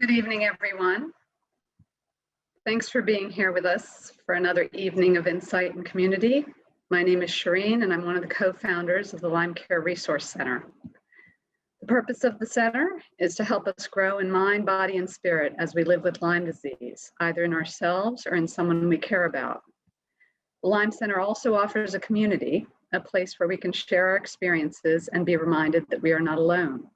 Good evening, everyone. Thanks for being here with us for another evening of insight and community. My name is Shireen, and I'm one of the co-founders of the Lyme Care Resource Center. The purpose of the center is to help us grow in mind, body, and spirit as we live with Lyme disease, either in ourselves or in someone we care about. The Lyme Center also offers a community, a place where we can share our experiences and be reminded that we are not alone.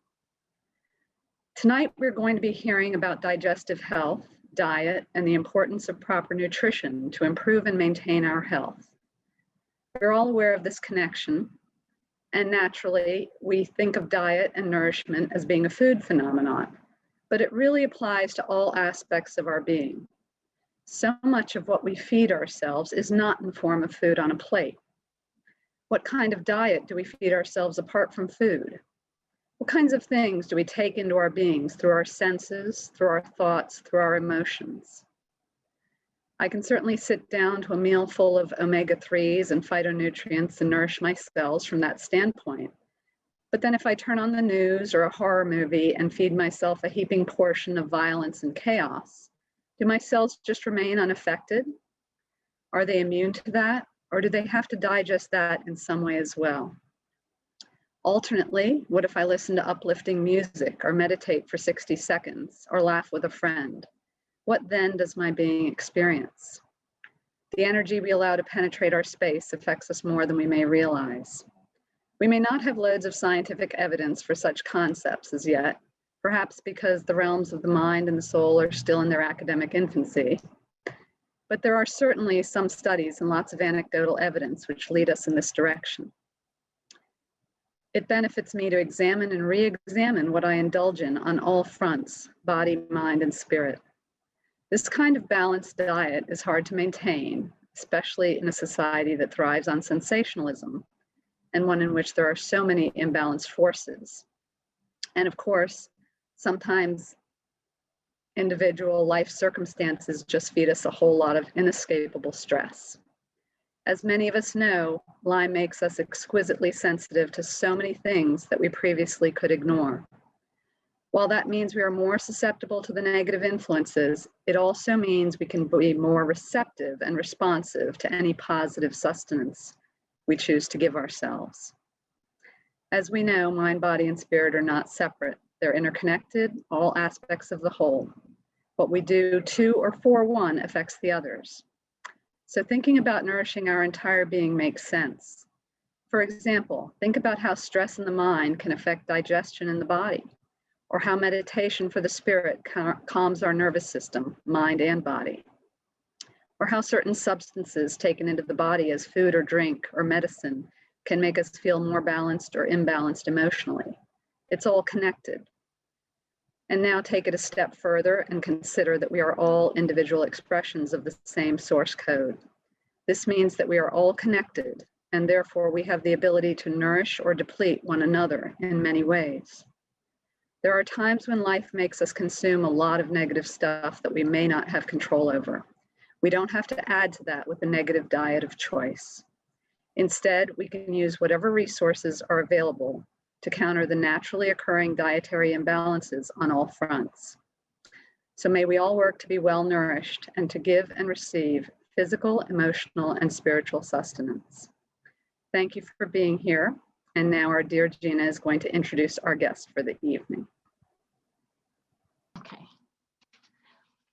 Tonight, we're going to be hearing about digestive health, diet, and the importance of proper nutrition to improve and maintain our health. We're all aware of this connection, and naturally, we think of diet and nourishment as being a food phenomenon, but it really applies to all aspects of our being. So much of what we feed ourselves is not in the form of food on a plate. What kind of diet do we feed ourselves apart from food? What kinds of things do we take into our beings through our senses, through our thoughts, through our emotions? I can certainly sit down to a meal full of omega-3s and phytonutrients and nourish my cells from that standpoint. But then if I turn on the news or a horror movie and feed myself a heaping portion of violence and chaos, do my cells just remain unaffected? Are they immune to that? Or do they have to digest that in some way as well? Alternately, what if I listen to uplifting music or meditate for 60 seconds or laugh with a friend? What then does my being experience? The energy we allow to penetrate our space affects us more than we may realize. We may not have loads of scientific evidence for such concepts as yet, perhaps because the realms of the mind and the soul are still in their academic infancy. But there are certainly some studies and lots of anecdotal evidence which lead us in this direction. It benefits me to examine and re-examine what I indulge in on all fronts, body, mind, and spirit. This kind of balanced diet is hard to maintain, especially in a society that thrives on sensationalism, and one in which there are so many imbalanced forces. And of course, sometimes individual life circumstances just feed us a whole lot of inescapable stress. As many of us know, Lyme makes us exquisitely sensitive to so many things that we previously could ignore. While that means we are more susceptible to the negative influences, it also means we can be more receptive and responsive to any positive sustenance we choose to give ourselves. As we know, mind, body, and spirit are not separate. They're interconnected, all aspects of the whole. What we do to or for one affects the others. So thinking about nourishing our entire being makes sense. For example, think about how stress in the mind can affect digestion in the body, or how meditation for the spirit calms our nervous system, mind and body, or how certain substances taken into the body as food or drink or medicine can make us feel more balanced or imbalanced emotionally. It's all connected. And now take it a step further and consider that we are all individual expressions of the same source code. This means that we are all connected, and therefore we have the ability to nourish or deplete one another in many ways. There are times when life makes us consume a lot of negative stuff that we may not have control over. We don't have to add to that with a negative diet of choice. Instead, we can use whatever resources are available to counter the naturally occurring dietary imbalances on all fronts. So may we all work to be well nourished and to give and receive physical, emotional, and spiritual sustenance. Thank you for being here. And now our dear Gina is going to introduce our guest for the evening. Okay.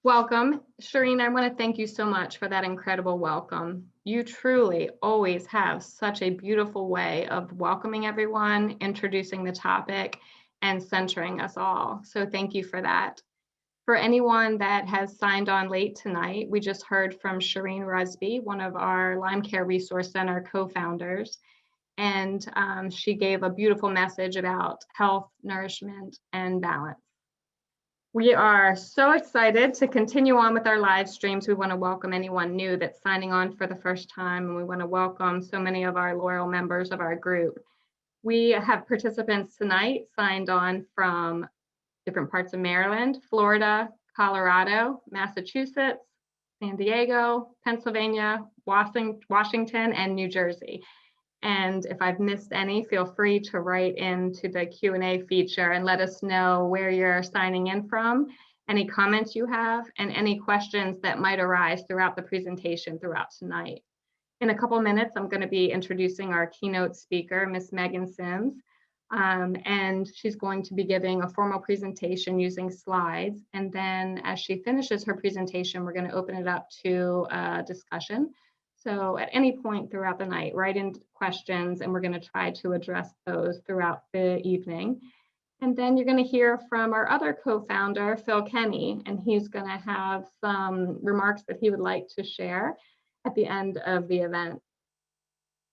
Welcome. Shireen, I want to thank you so much for that incredible welcome. You truly always have such a beautiful way of welcoming everyone, introducing the topic, and centering us all. So thank you for that. For anyone that has signed on late tonight, we just heard from Shireen Rusby, one of our Lyme Care Resource Center co-founders, and she gave a beautiful message about health, nourishment, and balance. We are so excited to continue on with our live streams. We want to welcome anyone new that's signing on for the first time, and we want to welcome so many of our loyal members of our group. We have participants tonight signed on from different parts of Maryland, Florida, Colorado, Massachusetts, San Diego, Pennsylvania, Washington, and New Jersey. And if I've missed any, feel free to write into the Q&A feature and let us know where you're signing in from any comments you have, and any questions that might arise throughout the presentation throughout tonight. In a couple minutes, I'm going to be introducing our keynote speaker, Miss Meghan Sims, and she's going to be giving a formal presentation using slides. And then as she finishes her presentation, we're going to open it up to discussion. So at any point throughout the night, write in questions, and we're going to try to address those throughout the evening. And then you're going to hear from our other co-founder, Phil Kenny, and he's going to have some remarks that he would like to share at the end of the event.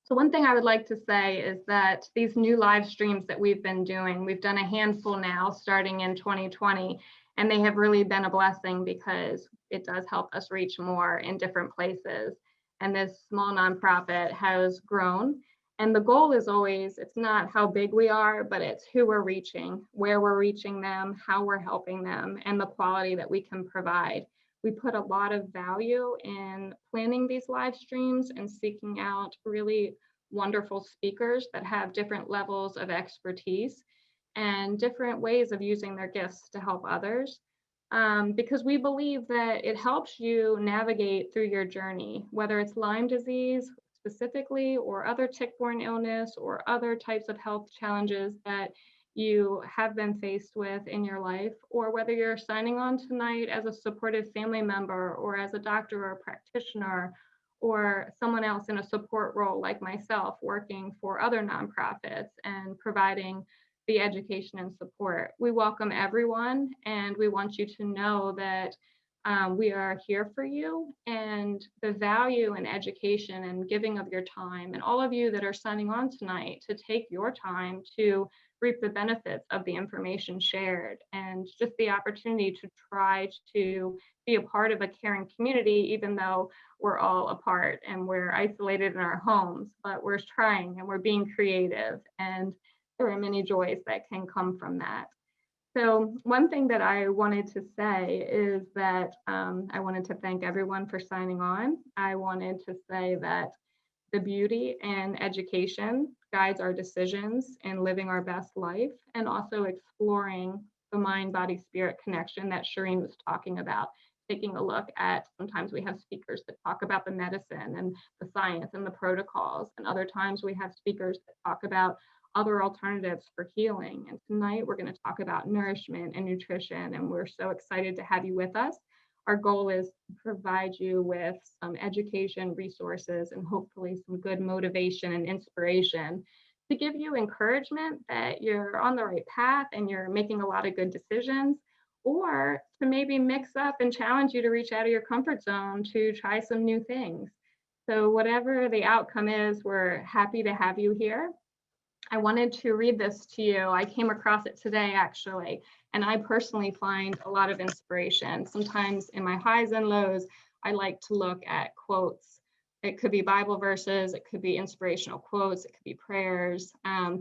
So one thing I would like to say is that these new live streams that we've been doing, we've done a handful now starting in 2020, and they have really been a blessing because it does help us reach more in different places. And this small nonprofit has grown. And the goal is always, it's not how big we are, but it's who we're reaching, where we're reaching them, how we're helping them, and the quality that we can provide. We put a lot of value in planning these live streams and seeking out really wonderful speakers that have different levels of expertise and different ways of using their gifts to help others. Because we believe that it helps you navigate through your journey, whether it's Lyme disease specifically, or other tick-borne illness, or other types of health challenges that you have been faced with in your life, or whether you're signing on tonight as a supportive family member, or as a doctor or a practitioner, or someone else in a support role like myself, working for other nonprofits and providing the education and support. We welcome everyone, and we want you to know that we are here for you, and the value in education and giving of your time, and all of you that are signing on tonight to take your time to reap the benefits of the information shared, and just the opportunity to try to be a part of a caring community, even though we're all apart and we're isolated in our homes, but we're trying and we're being creative, and there are many joys that can come from that. So one thing that I wanted to say is that I wanted to thank everyone for signing on. I wanted to say that the beauty in education guides our decisions in living our best life, and also exploring the mind, body, spirit connection that Shireen was talking about. Taking a look at, sometimes we have speakers that talk about the medicine and the science and the protocols, and other times we have speakers that talk about other alternatives for healing. And tonight we're going to talk about nourishment and nutrition, and we're so excited to have you with us. Our goal is to provide you with some education, resources, and hopefully some good motivation and inspiration to give you encouragement that you're on the right path and you're making a lot of good decisions, or to maybe mix up and challenge you to reach out of your comfort zone to try some new things. So whatever the outcome is, we're happy to have you here. I wanted to read this to you. I came across it today, actually, and I personally find a lot of inspiration. Sometimes in my highs and lows, I like to look at quotes. It could be Bible verses, it could be inspirational quotes, it could be prayers.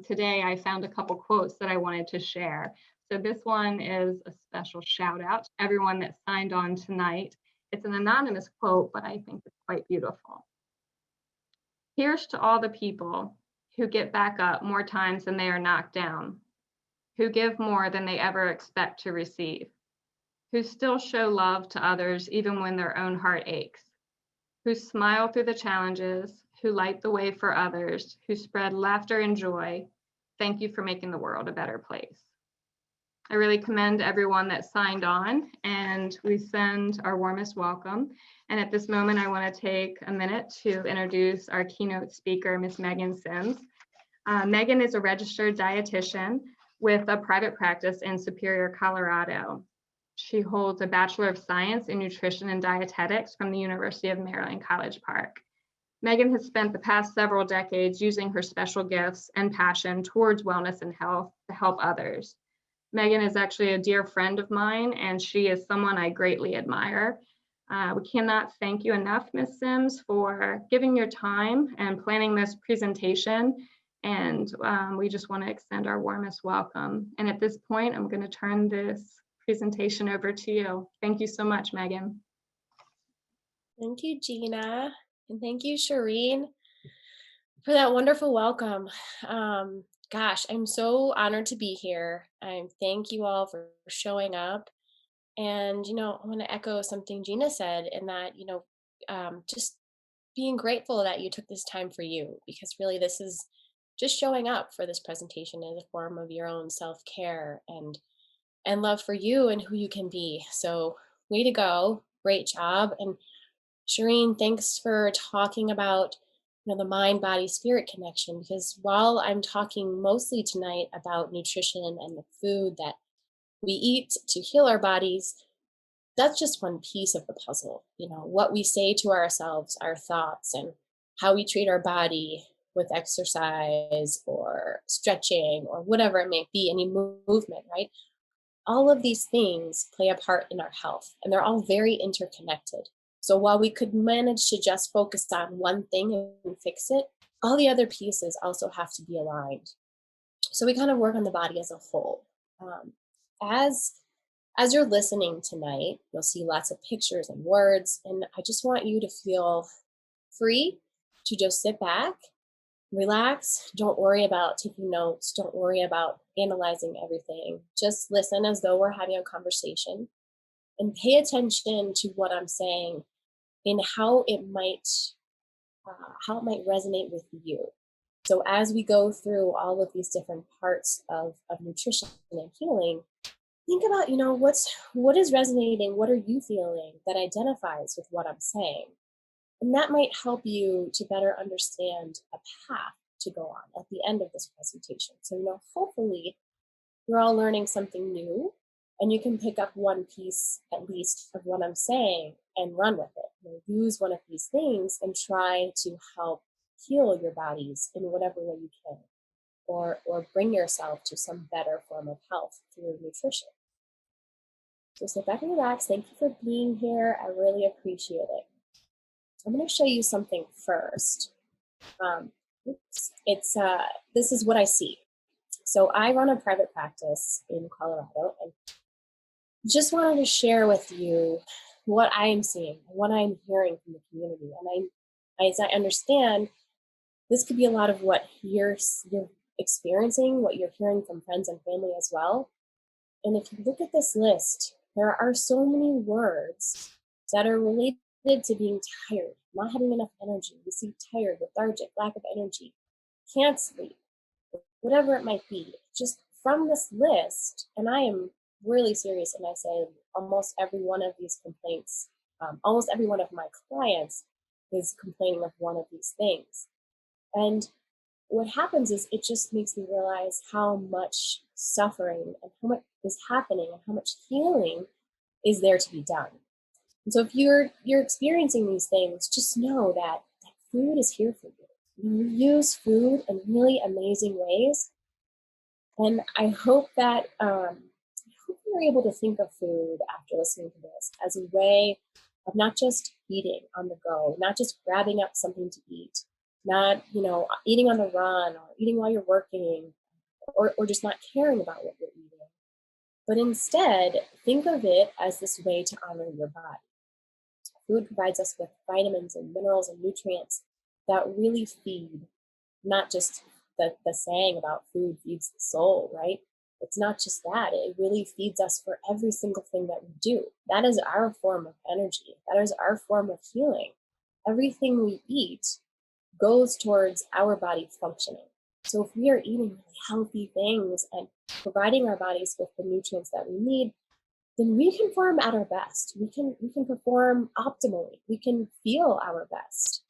Today, I found a couple quotes that I wanted to share. So this one is a special shout out to everyone that signed on tonight. It's an anonymous quote, but I think it's quite beautiful. Here's to all the people who get back up more times than they are knocked down, who give more than they ever expect to receive, who still show love to others even when their own heart aches, who smile through the challenges, who light the way for others, who spread laughter and joy. Thank you for making the world a better place. I really commend everyone that signed on, and we send our warmest welcome. And at this moment, I want to take a minute to introduce our keynote speaker, Ms. Meghan Sims. Meghan is a registered dietitian with a private practice in Superior, Colorado. She holds a Bachelor of Science in Nutrition and Dietetics from the University of Maryland, College Park. Meghan has spent the past several decades using her special gifts and passion towards wellness and health to help others. Meghan is actually a dear friend of mine, and she is someone I greatly admire. We cannot thank you enough, Ms. Sims, for giving your time and planning this presentation. And we just want to extend our warmest welcome. And at this point, I'm going to turn this presentation over to you. Thank you so much, Meghan. Thank you, Gina. And thank you, Shireen, for that wonderful welcome. Gosh, I'm so honored to be here. Thank you all for showing up. And, I want to echo something Gina said in that, just being grateful that you took this time for you, because really this is just showing up for this presentation as a form of your own self-care and love for you and who you can be. So way to go. Great job. And Shireen, thanks for talking about the mind, body, spirit connection, because while I'm talking mostly tonight about nutrition and the food that we eat to heal our bodies, that's just one piece of the puzzle. What we say to ourselves, our thoughts, and how we treat our body with exercise or stretching or whatever it may be, any movement, right? All of these things play a part in our health, and they're all very interconnected. So while we could manage to just focus on one thing and fix it, all the other pieces also have to be aligned. So we kind of work on the body as a whole. As you're listening tonight, you'll see lots of pictures and words, and I just want you to feel free to just sit back, relax. Don't worry about taking notes. Don't worry about analyzing everything. Just listen as though we're having a conversation, and pay attention to what I'm saying and how it might resonate with you. So as we go through all of these different parts of nutrition and healing, think about, what is resonating, what are you feeling that identifies with what I'm saying? And that might help you to better understand a path to go on at the end of this presentation. So, hopefully you're all learning something new, and you can pick up one piece at least of what I'm saying and run with it. Use one of these things and try to help heal your bodies in whatever way you can, or bring yourself to some better form of health through nutrition. So sit back and relax. Thank you for being here. I really appreciate it. I'm going to show you something first. This is what I see. So I run a private practice in Colorado, and just wanted to share with you what I am seeing, what I'm hearing from the community. And as I understand, this could be a lot of what you're experiencing, what you're hearing from friends and family as well. And if you look at this list, there are so many words that are related to being tired, not having enough energy. We see tired, lethargic, lack of energy, can't sleep, whatever it might be. Just from this list, and I am really serious, and I say almost every one of these complaints, almost every one of my clients is complaining of one of these things. And what happens is it just makes me realize how much suffering and how much is happening and how much healing is there to be done. And so if you're experiencing these things, just know that food is here for you. You use food in really amazing ways. And I hope that you're able to think of food after listening to this as a way of not just eating on the go, not just grabbing up something to eat, not eating on the run or eating while you're working, or just not caring about what you're eating, but instead think of it as this way to honor your body. Food provides us with vitamins and minerals and nutrients that really feed, not just the saying about food feeds the soul, right? It's not just that. It really feeds us for every single thing that we do. That is our form of energy. That is our form of healing. Everything we eat goes towards our body functioning. So if we are eating really healthy things and providing our bodies with the nutrients that we need, then we can perform at our best. We can perform optimally. We can feel our best.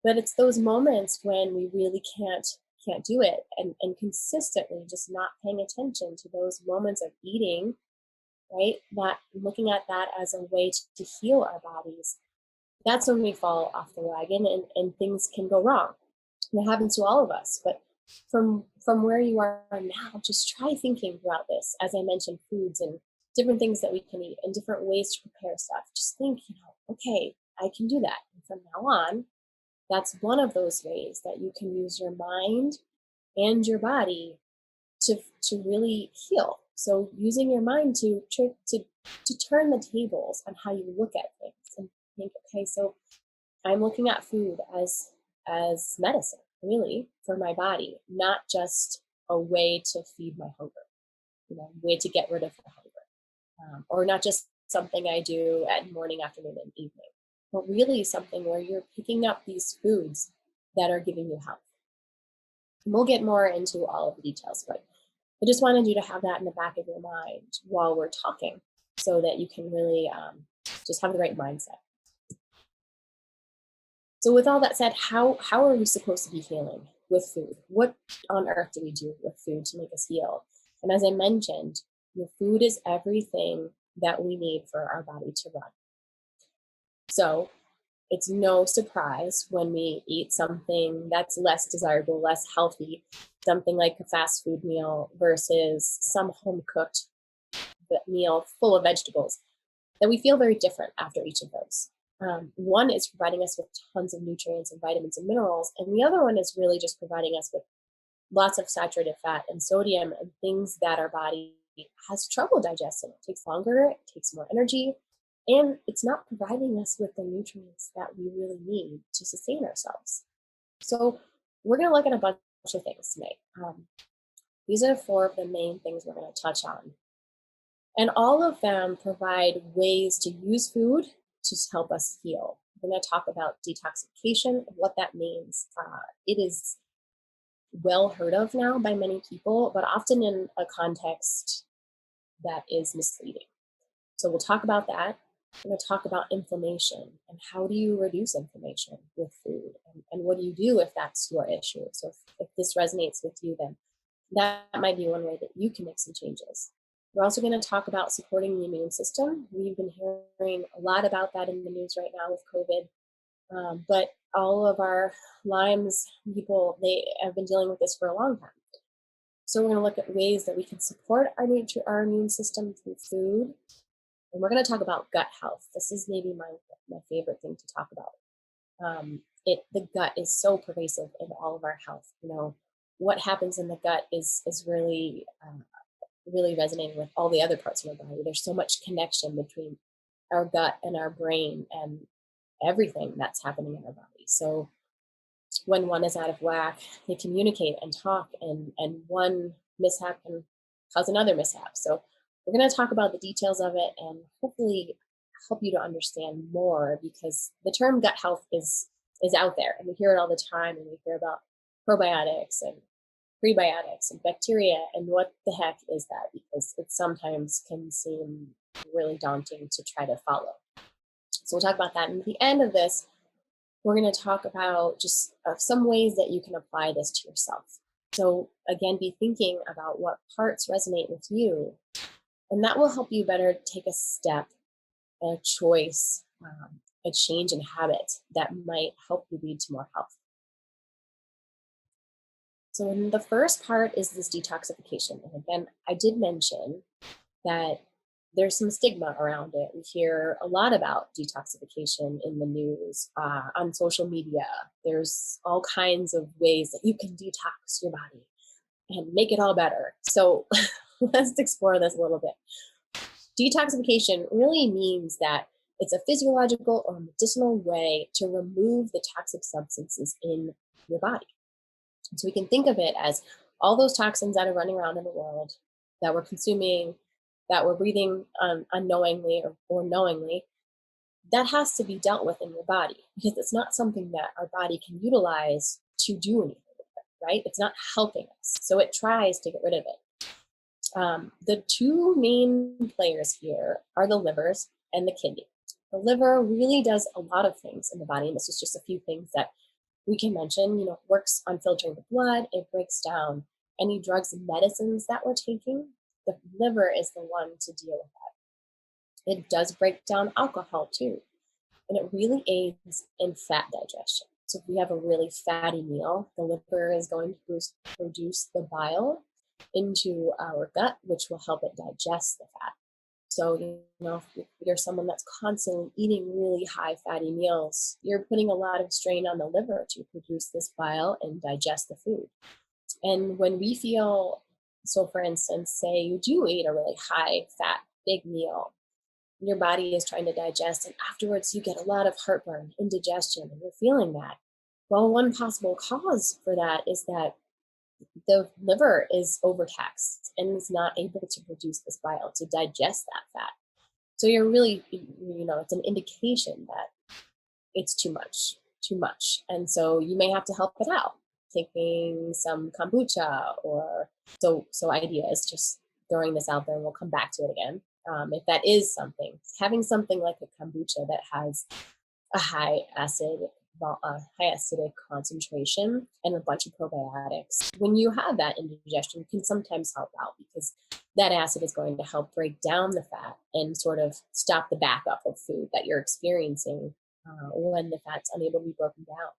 But it's those moments when we really can't do it, and consistently just not paying attention to those moments of eating, right? Not looking at that as a way to heal our bodies. That's when we fall off the wagon and things can go wrong. And it happens to all of us. But from where you are now, just try thinking throughout this. As I mentioned, foods and different things that we can eat and different ways to prepare stuff. Just think, okay, I can do that. And from now on, that's one of those ways that you can use your mind and your body to really heal. So using your mind to turn the tables on how you look at things and think, okay, so I'm looking at food as medicine, really, for my body, not just a way to feed my hunger, a way to get rid of the hunger, or not just something I do at morning, afternoon, and evening, but really something where you're picking up these foods that are giving you health. And we'll get more into all of the details, but I just wanted you to have that in the back of your mind while we're talking so that you can really just have the right mindset. So with all that said, how are we supposed to be healing with food? What on earth do we do with food to make us heal? And as I mentioned, your food is everything that we need for our body to run. So it's no surprise when we eat something that's less desirable, less healthy, something like a fast food meal versus some home-cooked meal full of vegetables, that we feel very different after each of those. One is providing us with tons of nutrients and vitamins and minerals, and the other one is really just providing us with lots of saturated fat and sodium and things that our body has trouble digesting. It takes longer, it takes more energy, and it's not providing us with the nutrients that we really need to sustain ourselves. So we're going to look at a bunch of things tonight. These are 4 of the main things we're going to touch on. And all of them provide ways to use food to help us heal. We're going to talk about detoxification and what that means. It is well heard of now by many people, but often in a context that is misleading. So we'll talk about that. We're going to talk about inflammation and how do you reduce inflammation with food, and what do you do if that's your issue. So if this resonates with you, then that might be one way that you can make some changes. We're also going to talk about supporting the immune system. We've been hearing a lot about that in the news right now with COVID, but all of our Lyme's people, they have been dealing with this for a long time. So we're going to look at ways that we can support our immune system through food. And we're going to talk about gut health. This is maybe my favorite thing to talk about. The gut is so pervasive in all of our health. You know, what happens in the gut is really really resonating with all the other parts of our body. There's so much connection between our gut and our brain and everything that's happening in our body. So when one is out of whack, they communicate and talk, and one mishap can cause another mishap. So we're going to talk about the details of it and hopefully help you to understand more, because the term gut health is out there and we hear it all the time, and we hear about probiotics and prebiotics and bacteria, and what the heck is that? Because it sometimes can seem really daunting to try to follow. So we'll talk about that. And at the end of this, we're going to talk about just some ways that you can apply this to yourself. So again, be thinking about what parts resonate with you, and that will help you better take a step, a choice, a change in habit that might help you lead to more health. So in the first part is this detoxification. And again, I did mention that there's some stigma around it. We hear a lot about detoxification in the news, on social media. There's all kinds of ways that you can detox your body and make it all better. So let's explore this a little bit. Detoxification really means that it's a physiological or medicinal way to remove the toxic substances in your body. So we can think of it as all those toxins that are running around in the world that we're consuming, that we're breathing unknowingly or knowingly, that has to be dealt with in your body, because it's not something that our body can utilize to do anything with it, right? It's not helping us. So it tries to get rid of it. The 2 main players here are the livers and the kidney. The liver really does a lot of things in the body, and this is just a few things that we can mention. You know, it works on filtering the blood. It breaks down any drugs and medicines that we're taking. The liver is the one to deal with that. It does break down alcohol too, and it really aids in fat digestion. So if we have a really fatty meal, the liver is going to produce the bile into our gut, which will help it digest the fat. So, you know, if you're someone that's constantly eating really high fatty meals, you're putting a lot of strain on the liver to produce this bile and digest the food. And when we feel, so for instance, say you do eat a really high fat, big meal, your body is trying to digest, and afterwards you get a lot of heartburn, indigestion, and you're feeling that. Well, one possible cause for that is that the liver is overtaxed and is not able to produce this bile to digest that fat. So you're really, it's an indication that it's too much. And so you may have to help it out, taking some kombucha or so idea is just throwing this out there and we'll come back to it again. If that is something, having something like a kombucha that has a high acidic concentration and a bunch of probiotics, when you have that indigestion, can sometimes help out because that acid is going to help break down the fat and sort of stop the backup of food that you're experiencing when the fat's unable to be broken down.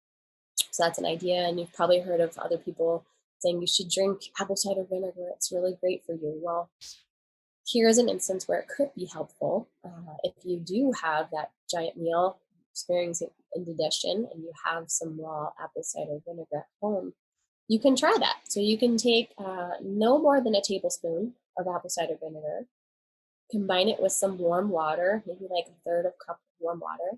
So that's an idea. And you've probably heard of other people saying you should drink apple cider vinegar. It's really great for you. Well, here's an instance where it could be helpful. If you do have that giant meal experiencing indigestion and you have some raw apple cider vinegar at home, you can try that. So you can take no more than a tablespoon of apple cider vinegar, combine it with some warm water, maybe like a third of a cup of warm water.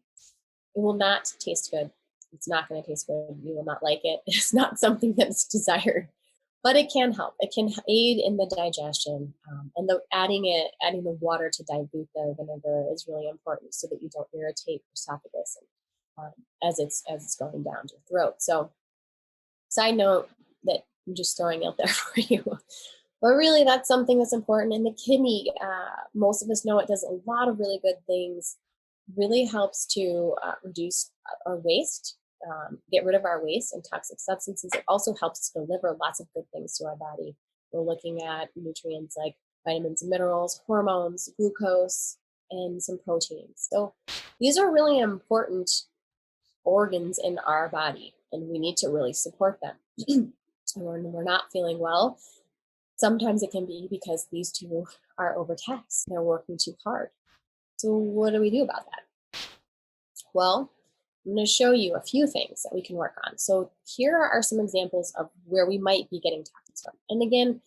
It will not taste good. It's not going to taste good. You will not like it. It's not something that's desired, but it can help. It can aid in the digestion, and adding the water to dilute the vinegar is really important so that you don't irritate your esophagus as it's going down your throat. So, side note that I'm just throwing out there for you. But really, that's something that's important. And the kidney, most of us know it does a lot of really good things. Really helps to reduce our waste, get rid of our waste and toxic substances. It also helps to deliver lots of good things to our body. We're looking at nutrients like vitamins and minerals, hormones, glucose, and some proteins. So these are really important organs in our body, and we need to really support them. When we're not feeling well, sometimes it can be because these two are overtaxed. They're working too hard. So what do we do about that? Well, I'm going to show you a few things that we can work on. So here are some examples of where we might be getting toxins from. And again,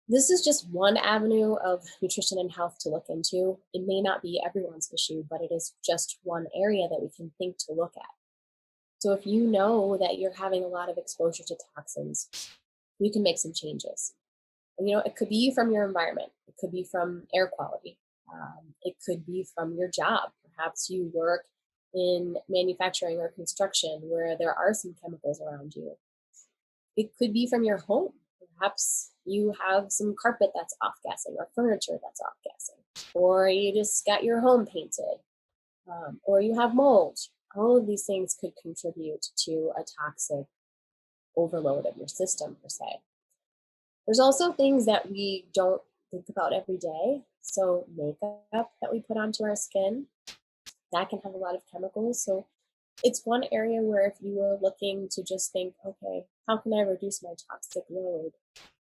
this is just one avenue of nutrition and health to look into. It may not be everyone's issue, but it is just one area that we can think to look at. So if you know that you're having a lot of exposure to toxins, you can make some changes. And, it could be from your environment. It could be from air quality. It could be from your job. Perhaps you work in manufacturing or construction where there are some chemicals around you. It could be from your home. Perhaps you have some carpet that's off-gassing or furniture that's off-gassing, or you just got your home painted, or you have mold. All of these things could contribute to a toxic overload of your system, per se. There's also things that we don't think about every day. So makeup that we put onto our skin, that can have a lot of chemicals. So it's one area where if you were looking to just think, okay, how can I reduce my toxic load?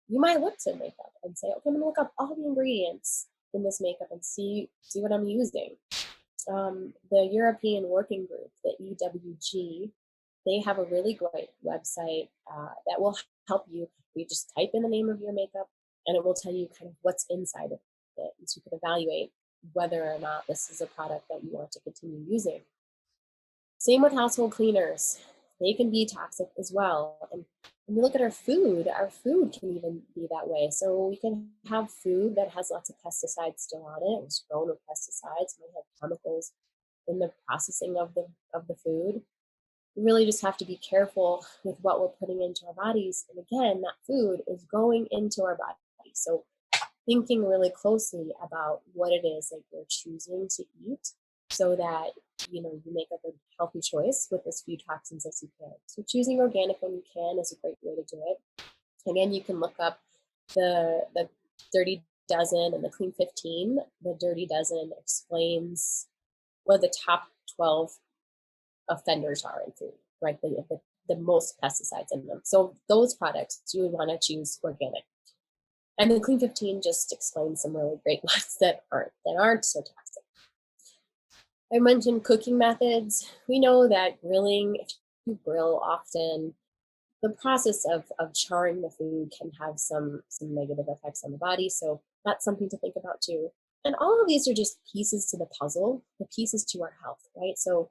You might look to makeup and say, okay, I'm gonna look up all the ingredients in this makeup and see what I'm using. The European Working Group, the EWG, they have a really great website that will help you. You just type in the name of your makeup and it will tell you kind of what's inside of it. And so you can evaluate whether or not this is a product that you want to continue using. Same with household cleaners. They can be toxic as well. And when we look at our food can even be that way. So we can have food that has lots of pesticides still on it. It's grown with pesticides. We have chemicals in the processing of the food. We really just have to be careful with what we're putting into our bodies. And again, that food is going into our body. So thinking really closely about what it is that you're choosing to eat so that you make up a healthy choice with as few toxins as you can. So choosing organic when you can is a great way to do it. Again, you can look up the Dirty Dozen and the Clean 15. The Dirty Dozen explains what the top 12 offenders are in food, right? The most pesticides in them. So those products you would want to choose organic. And the Clean 15 just explains some really great ones that aren't so toxic. I mentioned cooking methods. We know that grilling, if you grill often, the process of charring the food can have some negative effects on the body. So that's something to think about too. And all of these are just pieces to the puzzle, the pieces to our health, right? So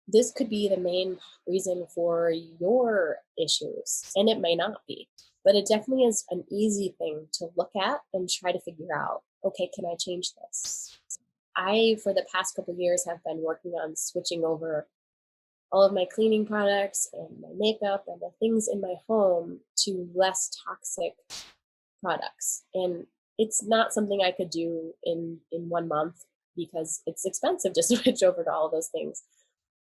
this could be the main reason for your issues, and it may not be, but it definitely is an easy thing to look at and try to figure out, okay, can I change this? I, for the past couple of years, have been working on switching over all of my cleaning products and my makeup and the things in my home to less toxic products. And it's not something I could do in 1 month because it's expensive to switch over to all those things.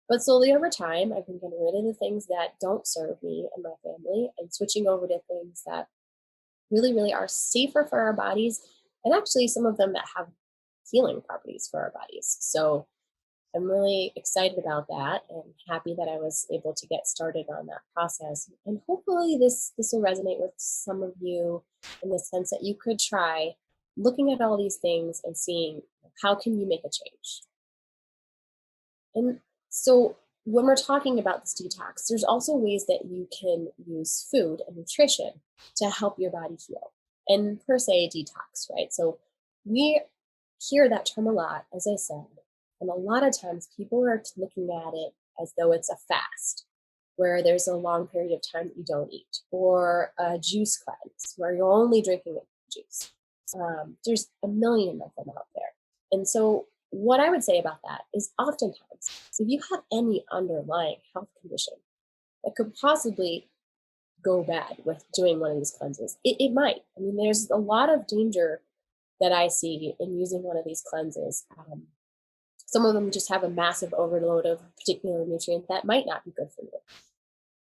But slowly over time, I've been getting rid of the things that don't serve me and my family and switching over to things that really, really are safer for our bodies, and actually some of them that have healing properties for our bodies. So I'm really excited about that and happy that I was able to get started on that process. And hopefully this will resonate with some of you in the sense that you could try looking at all these things and seeing how can you make a change. And so when we're talking about this detox, there's also ways that you can use food and nutrition to help your body heal and per se detox, right? So we hear that term a lot, as I said, and a lot of times people are looking at it as though it's a fast, where there's a long period of time that you don't eat, or a juice cleanse, where you're only drinking juice. There's a million of them out there. And so what I would say about that is oftentimes, if you have any underlying health condition that could possibly go bad with doing one of these cleanses, it might. I mean, there's a lot of danger that I see in using one of these cleanses. Some of them just have a massive overload of a particular nutrient that might not be good for you.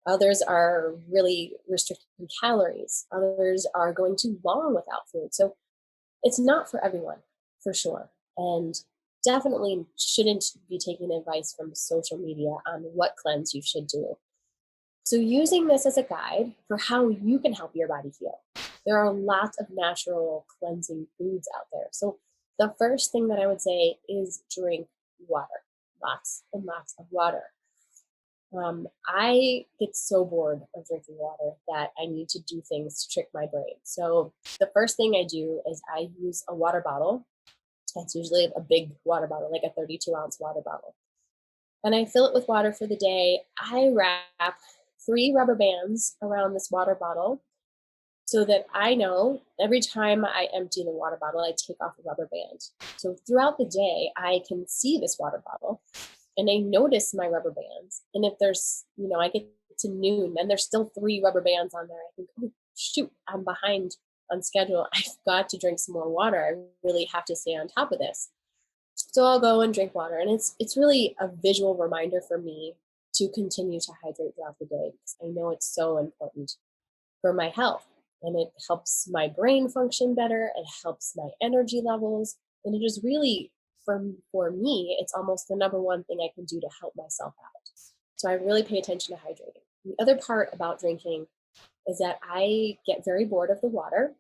Others are really restricting calories. Others are going too long without food. So it's not for everyone, for sure. And definitely shouldn't be taking advice from social media on what cleanse you should do. So using this as a guide for how you can help your body heal. There are lots of natural cleansing foods out there. So the first thing that I would say is drink water, lots and lots of water. I get so bored of drinking water that I need to do things to trick my brain. So the first thing I do is I use a water bottle. It's usually a big water bottle, like a 32-ounce water bottle. And I fill it with water for the day. I wrap 3 rubber bands around this water bottle so that I know every time I empty the water bottle, I take off a rubber band. So throughout the day, I can see this water bottle and I notice my rubber bands. And if there's, I get to noon and there's still 3 rubber bands on there, I think, oh, shoot, I'm behind on schedule. I've got to drink some more water. I really have to stay on top of this. So I'll go and drink water. And it's really a visual reminder for me to continue to hydrate throughout the day because I know it's so important for my health. And it helps my brain function better. It helps my energy levels. And it is really, for me, it's almost the number one thing I can do to help myself out. So I really pay attention to hydrating. The other part about drinking is that I get very bored of the water.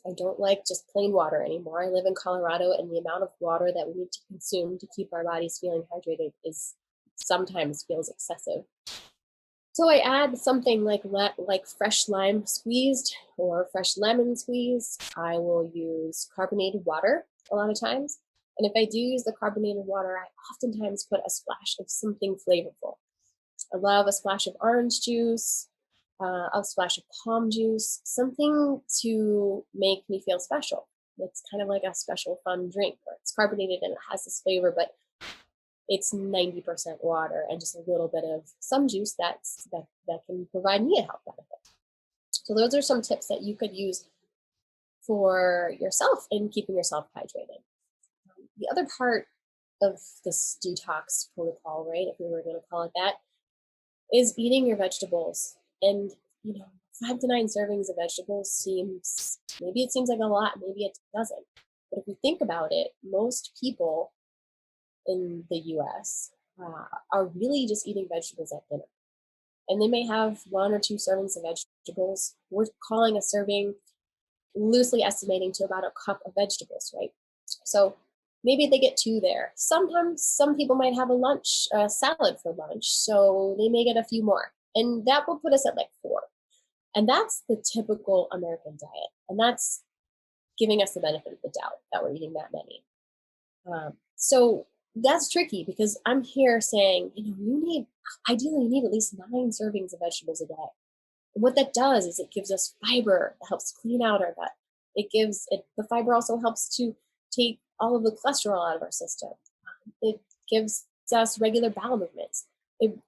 I don't like just plain water anymore. I live in Colorado, and the amount of water that we need to consume to keep our bodies feeling hydrated is sometimes feels excessive. So I add something like fresh lime squeezed or fresh lemon squeezed. I will use carbonated water a lot of times. And if I do use the carbonated water, I oftentimes put a splash of something flavorful. I love a splash of orange juice, a splash of palm juice, something to make me feel special. It's kind of like a special fun drink where it's carbonated and it has this flavor, but it's 90% water and just a little bit of some juice that can provide me a health benefit. So those are some tips that you could use for yourself in keeping yourself hydrated. The other part of this detox protocol, right, if we were going to call it that, is eating your vegetables. And 5 to 9 servings of vegetables seems like a lot, maybe it doesn't. But if you think about it, most people in the US are really just eating vegetables at dinner. And they may have 1 or 2 servings of vegetables. We're calling a serving, loosely estimating to about a cup of vegetables, right? So maybe they get 2 there. Sometimes some people might have a salad for lunch, so they may get a few more. And that will put us at like 4. And that's the typical American diet. And that's giving us the benefit of the doubt that we're eating that many. So that's tricky because I'm here saying, ideally you need at least 9 servings of vegetables a day. And what that does is it gives us fiber that helps clean out our gut. The fiber also helps to take all of the cholesterol out of our system. It gives us regular bowel movements.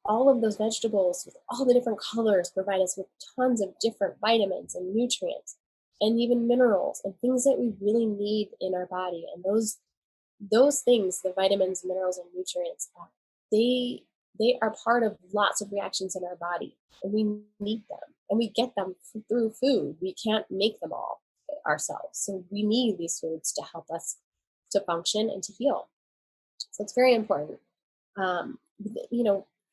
All of those vegetables with all the different colors provide us with tons of different vitamins and nutrients and even minerals and things that we really need in our body. And those things, the vitamins, minerals, and nutrients, they are part of lots of reactions in our body, and we need them, and we get them through food. We can't make them all ourselves, so we need these foods to help us to function and to heal. So it's very important.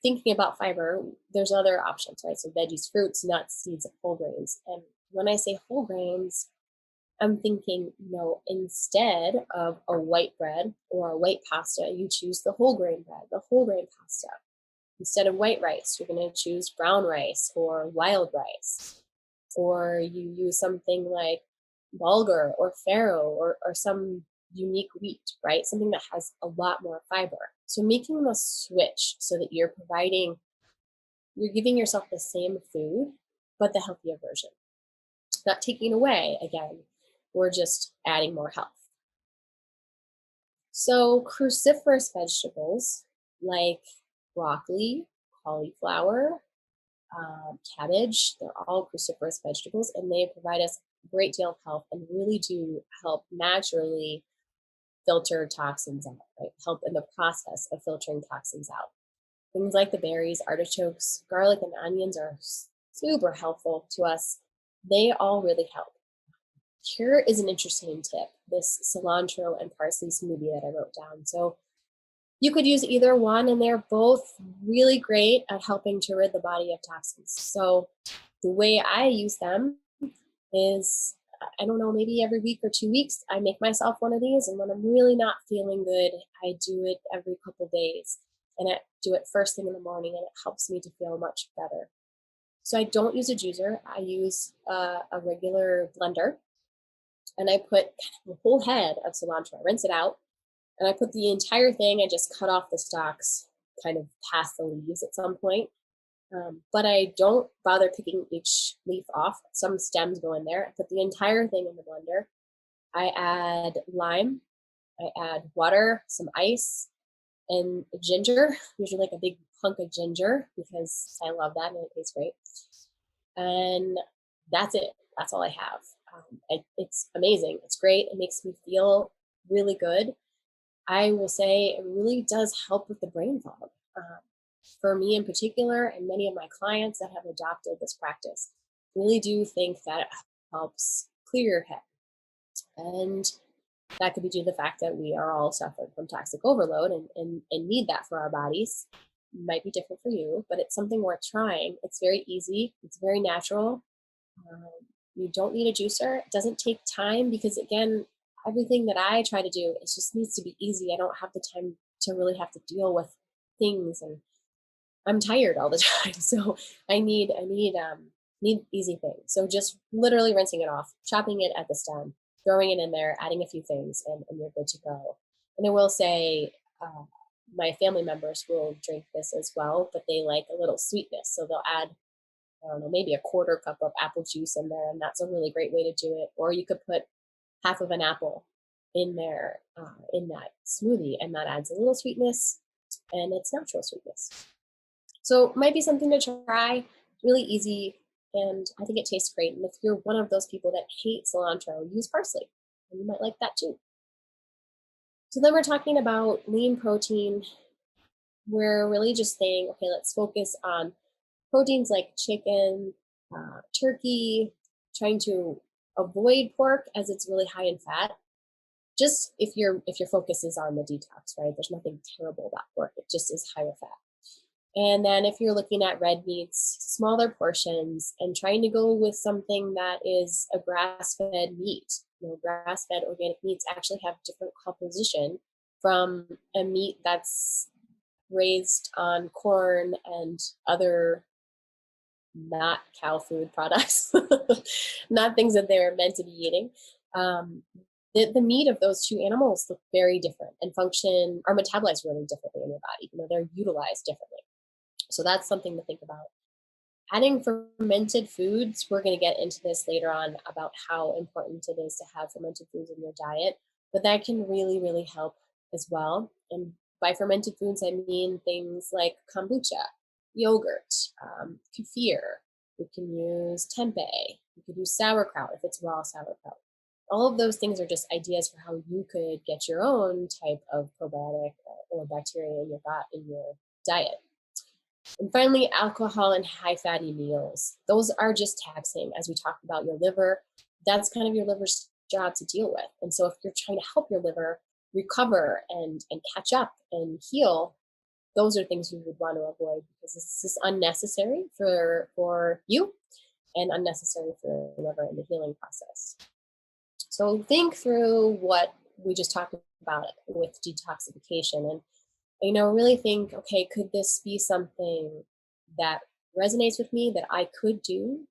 Thinking about fiber, there's other options, right? So veggies, fruits, nuts, seeds, and whole grains. And when I say whole grains, I'm thinking, instead of a white bread or a white pasta, you choose the whole grain bread, the whole grain pasta. Instead of white rice, you're going to choose brown rice or wild rice. Or you use something like bulgur or farro or some unique wheat, right? Something that has a lot more fiber. So making the switch so that you're giving yourself the same food, but the healthier version. Not taking away, again, we're just adding more health. So cruciferous vegetables like broccoli, cauliflower, cabbage, they're all cruciferous vegetables, and they provide us a great deal of health and really do help naturally filter toxins out, right? Help in the process of filtering toxins out. Things like the berries, artichokes, garlic, and onions are super helpful to us. They all really help. Here is an interesting tip, this cilantro and parsley smoothie that I wrote down. So you could use either one, and they're both really great at helping to rid the body of toxins. So the way I use them is, I don't know, maybe every week or 2 weeks, I make myself one of these. And when I'm really not feeling good, I do it every couple days. And I do it first thing in the morning, and it helps me to feel much better. So I don't use a juicer. I use a regular blender. And I put a whole head of cilantro. I rinse it out. And I put the entire thing, I just cut off the stalks, kind of past the leaves at some point. But I don't bother picking each leaf off. Some stems go in there. I put the entire thing in the blender. I add lime. I add water, some ice, and ginger, usually like a big hunk of ginger because I love that and it tastes great. And that's it. That's all I have. It's amazing. It's great. It makes me feel really good. I will say it really does help with the brain fog. For me in particular, and many of my clients that have adopted this practice, really do think that it helps clear your head. And that could be due to the fact that we are all suffering from toxic overload and need that for our bodies. It might be different for you, but it's something worth trying. It's very easy. It's very natural. You don't need a juicer. It doesn't take time because, again, everything that I try to do, it just needs to be easy. I don't have the time to really have to deal with things, and I'm tired all the time. So I need easy things. So just literally rinsing it off, chopping it at the stem, throwing it in there, adding a few things, and you're good to go. And I will say, my family members will drink this as well, but they like a little sweetness. So they'll add, I don't know, maybe a quarter cup of apple juice in there, and that's a really great way to do it. Or you could put half of an apple in there in that smoothie, and that adds a little sweetness, and it's natural sweetness. So it might be something to try. Really easy, and I think it tastes great. And if you're one of those people that hate cilantro, use parsley, and you might like that too. So then we're talking about lean protein. We're really just saying, okay, let's focus on proteins like chicken, turkey, trying to avoid pork as it's really high in fat. Just if your focus is on the detox, right? There's nothing terrible about pork. It just is higher fat. And then if you're looking at red meats, smaller portions, and trying to go with something that is a grass-fed meat. Grass-fed organic meats actually have different composition from a meat that's raised on corn and other not cow food products, not things that they're meant to be eating. The meat of those two animals look very different and function, are metabolized really differently in your body. They're utilized differently. So that's something to think about. Adding fermented foods, we're going to get into this later on about how important it is to have fermented foods in your diet. but that can really, really help as well. And by fermented foods, I mean things like kombucha, yogurt, kefir. We can use tempeh. We could use sauerkraut if it's raw sauerkraut. All of those things are just ideas for how you could get your own type of probiotic or bacteria in your gut, in your diet. And finally, alcohol and high fatty meals. Those are just taxing, as we talked about your liver. That's kind of your liver's job to deal with. And so if you're trying to help your liver recover and catch up and heal, those are things you would want to avoid, because this is unnecessary for you and unnecessary for your liver in the healing process. So think through what we just talked about with detoxification, and really think, okay, could this be something that resonates with me that I could do?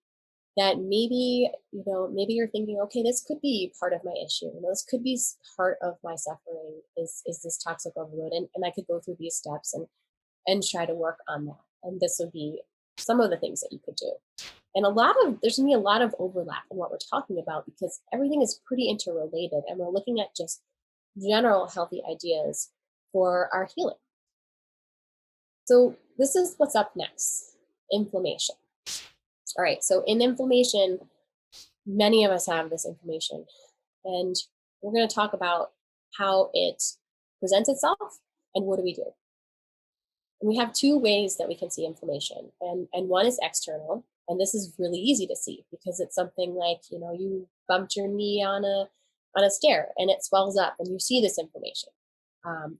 That maybe you're thinking, okay, this could be part of my issue. This could be part of my suffering. Is this toxic overload? And I could go through these steps and try to work on that. And this would be some of the things that you could do. And there's gonna be a lot of overlap in what we're talking about, because everything is pretty interrelated, and we're looking at just general healthy ideas for our healing. So this is what's up next: inflammation. All right, so in inflammation, many of us have this inflammation, and we're going to talk about how it presents itself and what do we do. And we have two ways that we can see inflammation, and one is external, and this is really easy to see because it's something like, you bumped your knee on a stair and it swells up and you see this inflammation.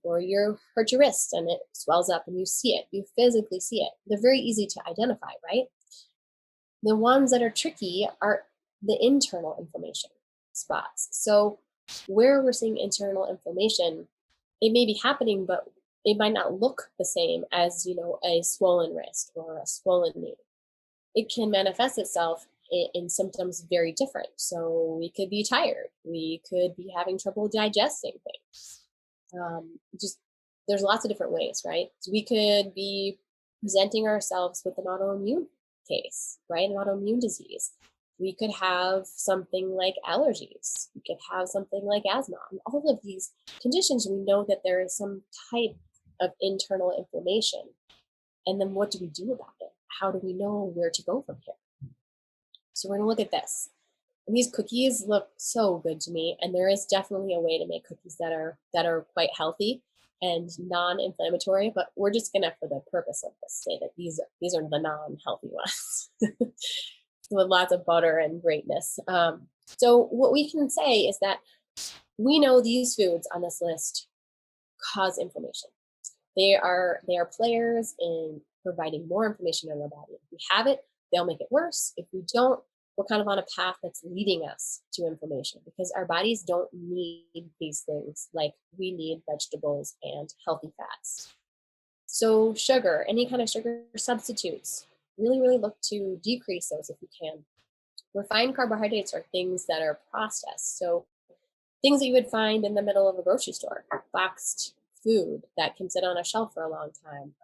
Or you hurt your wrist and it swells up and you see it, you physically see it. They're very easy to identify, right? The ones that are tricky are the internal inflammation spots. So where we're seeing internal inflammation, it may be happening, but it might not look the same as, a swollen wrist or a swollen knee. It can manifest itself in symptoms very different. So we could be tired. We could be having trouble digesting things. There's lots of different ways, right? So we could be presenting ourselves with an autoimmune case, right? An autoimmune disease. We could have something like allergies. We could have something like asthma. And all of these conditions, we know that there is some type of internal inflammation. And then what do we do about it? How do we know where to go from here? So we're going to look at this. And these cookies look so good to me, and there is definitely a way to make cookies that are quite healthy and non-inflammatory, but we're just gonna, for the purpose of this, say that these are the non-healthy ones with lots of butter and greatness. So what we can say is that we know these foods on this list cause inflammation. They are players in providing more inflammation in our body. If we have it, they'll make it worse. If we don't, we're kind of on a path that's leading us to inflammation, because our bodies don't need these things like we need vegetables and healthy fats. So sugar, any kind of sugar substitutes, really look to decrease those if you can. Refined carbohydrates are things that are processed. So things that you would find in the middle of a grocery store, boxed food that can sit on a shelf for a long time.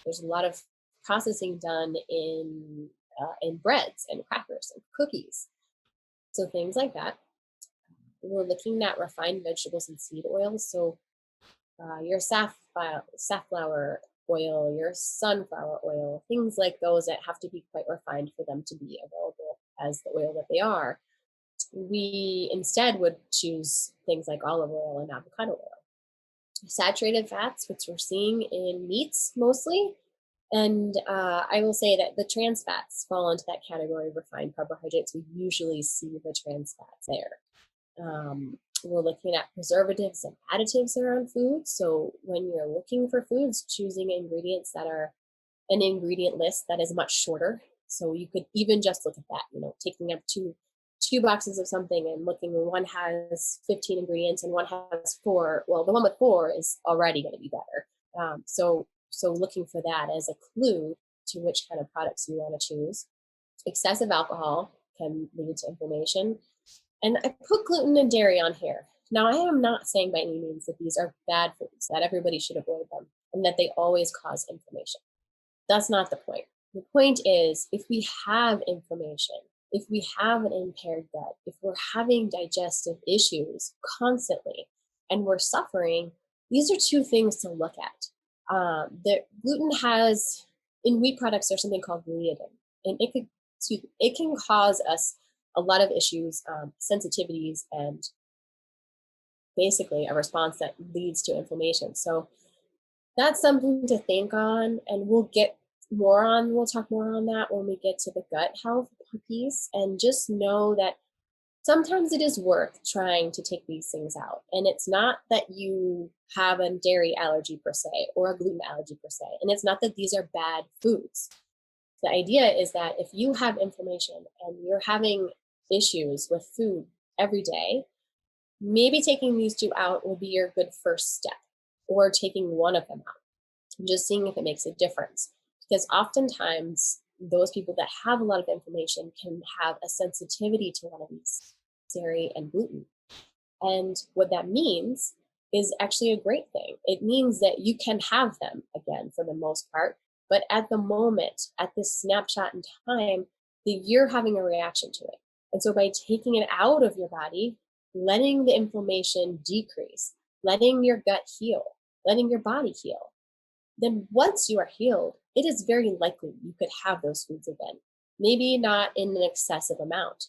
There's a lot of processing done in breads and crackers and cookies. So things like that. We're looking at refined vegetables and seed oils. So your safflower oil, your sunflower oil, things like those that have to be quite refined for them to be available as the oil that they are. We instead would choose things like olive oil and avocado oil. Saturated fats, which we're seeing in meats mostly. And I will say that the trans fats fall into that category of refined carbohydrates. We usually see the trans fats there. We're looking at preservatives and additives around food. So when you're looking for foods, choosing ingredients that are an ingredient list that is much shorter. So you could even just look at that, taking up two boxes of something and looking, one has 15 ingredients and one has 4. Well, the one with 4 is already going to be better. So looking for that as a clue to which kind of products you want to choose. Excessive alcohol can lead to inflammation. And I put gluten and dairy on here. Now, I am not saying by any means that these are bad foods, that everybody should avoid them, and that they always cause inflammation. That's not the point. The point is, if we have inflammation, if we have an impaired gut, if we're having digestive issues constantly and we're suffering, these are two things to look at. The gluten has, in wheat products, there's something called gliadin, and it can cause us a lot of issues, sensitivities, and basically a response that leads to inflammation. So that's something to think on, and we'll talk more on that when we get to the gut health piece. And just know that sometimes it is worth trying to take these things out. And it's not that you have a dairy allergy per se or a gluten allergy per se. And it's not that these are bad foods. The idea is that if you have inflammation and you're having issues with food every day, maybe taking these two out will be your good first step, or taking one of them out and just seeing if it makes a difference. Because oftentimes those people that have a lot of inflammation can have a sensitivity to one of these, dairy and gluten. And what that means is actually a great thing. It means that you can have them again for the most part, but at the moment, at this snapshot in time, that you're having a reaction to it. And so by taking it out of your body, letting the inflammation decrease, letting your gut heal, letting your body heal, then once you are healed, it is very likely you could have those foods again. Maybe not in an excessive amount,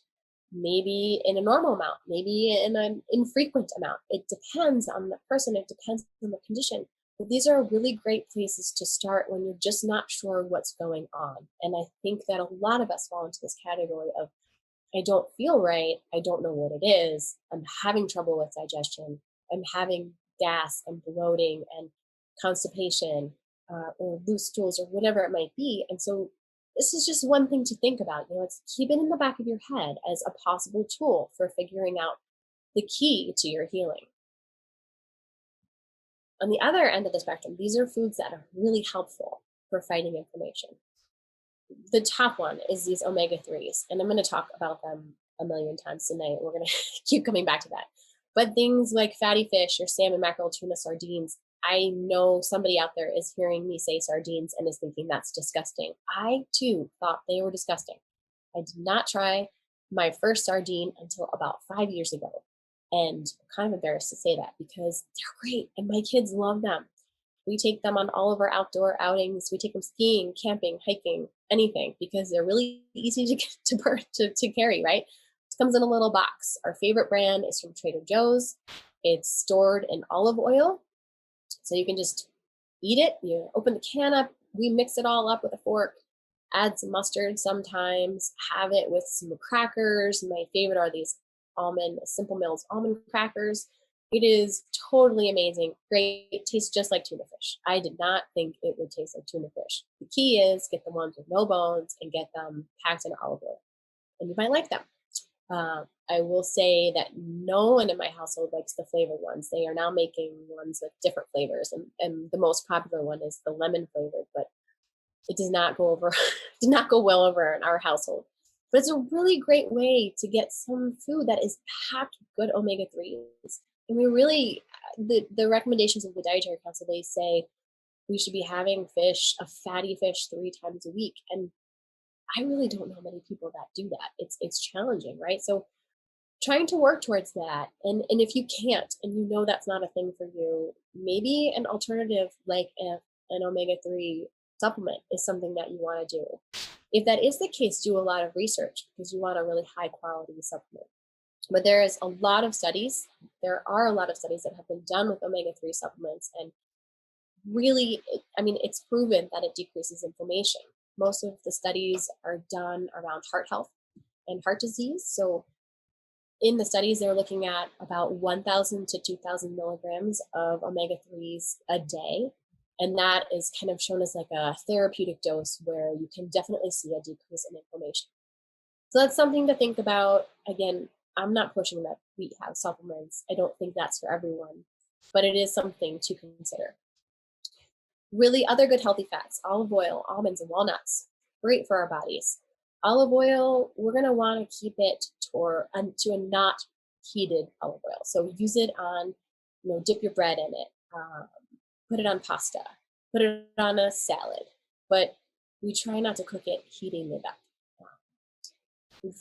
maybe in a normal amount, maybe in an infrequent amount. It depends on the person, it depends on the condition. But these are really great places to start when you're just not sure what's going on. And I think that a lot of us fall into this category of, I don't feel right, I don't know what it is, I'm having trouble with digestion, I'm having gas and bloating and constipation, or loose stools, or whatever it might be. And so this is just one thing to think about. It's keep it in the back of your head as a possible tool for figuring out the key to your healing. On the other end of the spectrum, these are foods that are really helpful for fighting inflammation. The top one is these omega-3s, and I'm going to talk about them a million times tonight. We're going to keep coming back to that. But things like fatty fish or salmon, mackerel, tuna, sardines, I know somebody out there is hearing me say sardines and is thinking that's disgusting. I too thought they were disgusting. I did not try my first sardine until about 5 years ago. And I'm kind of embarrassed to say that because they're great and my kids love them. We take them on all of our outdoor outings. We take them skiing, camping, hiking, anything, because they're really easy to carry, right? It comes in a little box. Our favorite brand is from Trader Joe's. It's stored in olive oil. So you can just eat it. You open the can up. We mix it all up with a fork, add some mustard sometimes, have it with some crackers. My favorite are these Simple Mills almond crackers. It is totally amazing. Great. It tastes just like tuna fish. I did not think it would taste like tuna fish. The key is get the ones with no bones and get them packed in olive oil. And you might like them. I will say that no one in my household likes the flavored ones. They are now making ones with different flavors. And the most popular one is the lemon flavored, but it does not go over, did not go well over in our household. But it's a really great way to get some food that is packed with good omega-3s. And we really, the recommendations of the Dietary Council, they say we should be having fish, a fatty fish, 3 times a week. And I really don't know many people that do that. It's challenging, right? So trying to work towards that. And if you can't, and you know that's not a thing for you, maybe an alternative like an omega-3 supplement is something that you want to do. If that is the case, do a lot of research because you want a really high quality supplement. But there are a lot of studies that have been done with omega-3 supplements, and really, it's proven that it decreases inflammation. Most of the studies are done around heart health and heart disease. So in the studies, they're looking at about 1,000 to 2,000 milligrams of omega-3s a day. And that is kind of shown as like a therapeutic dose where you can definitely see a decrease in inflammation. So that's something to think about. Again, I'm not pushing that we have supplements. I don't think that's for everyone, but it is something to consider. Really, other good healthy fats, olive oil, almonds, and walnuts, great for our bodies. Olive oil, we're going to want to keep it to a not heated olive oil. So use it on, dip your bread in it, put it on pasta, put it on a salad, but we try not to cook it heating it up.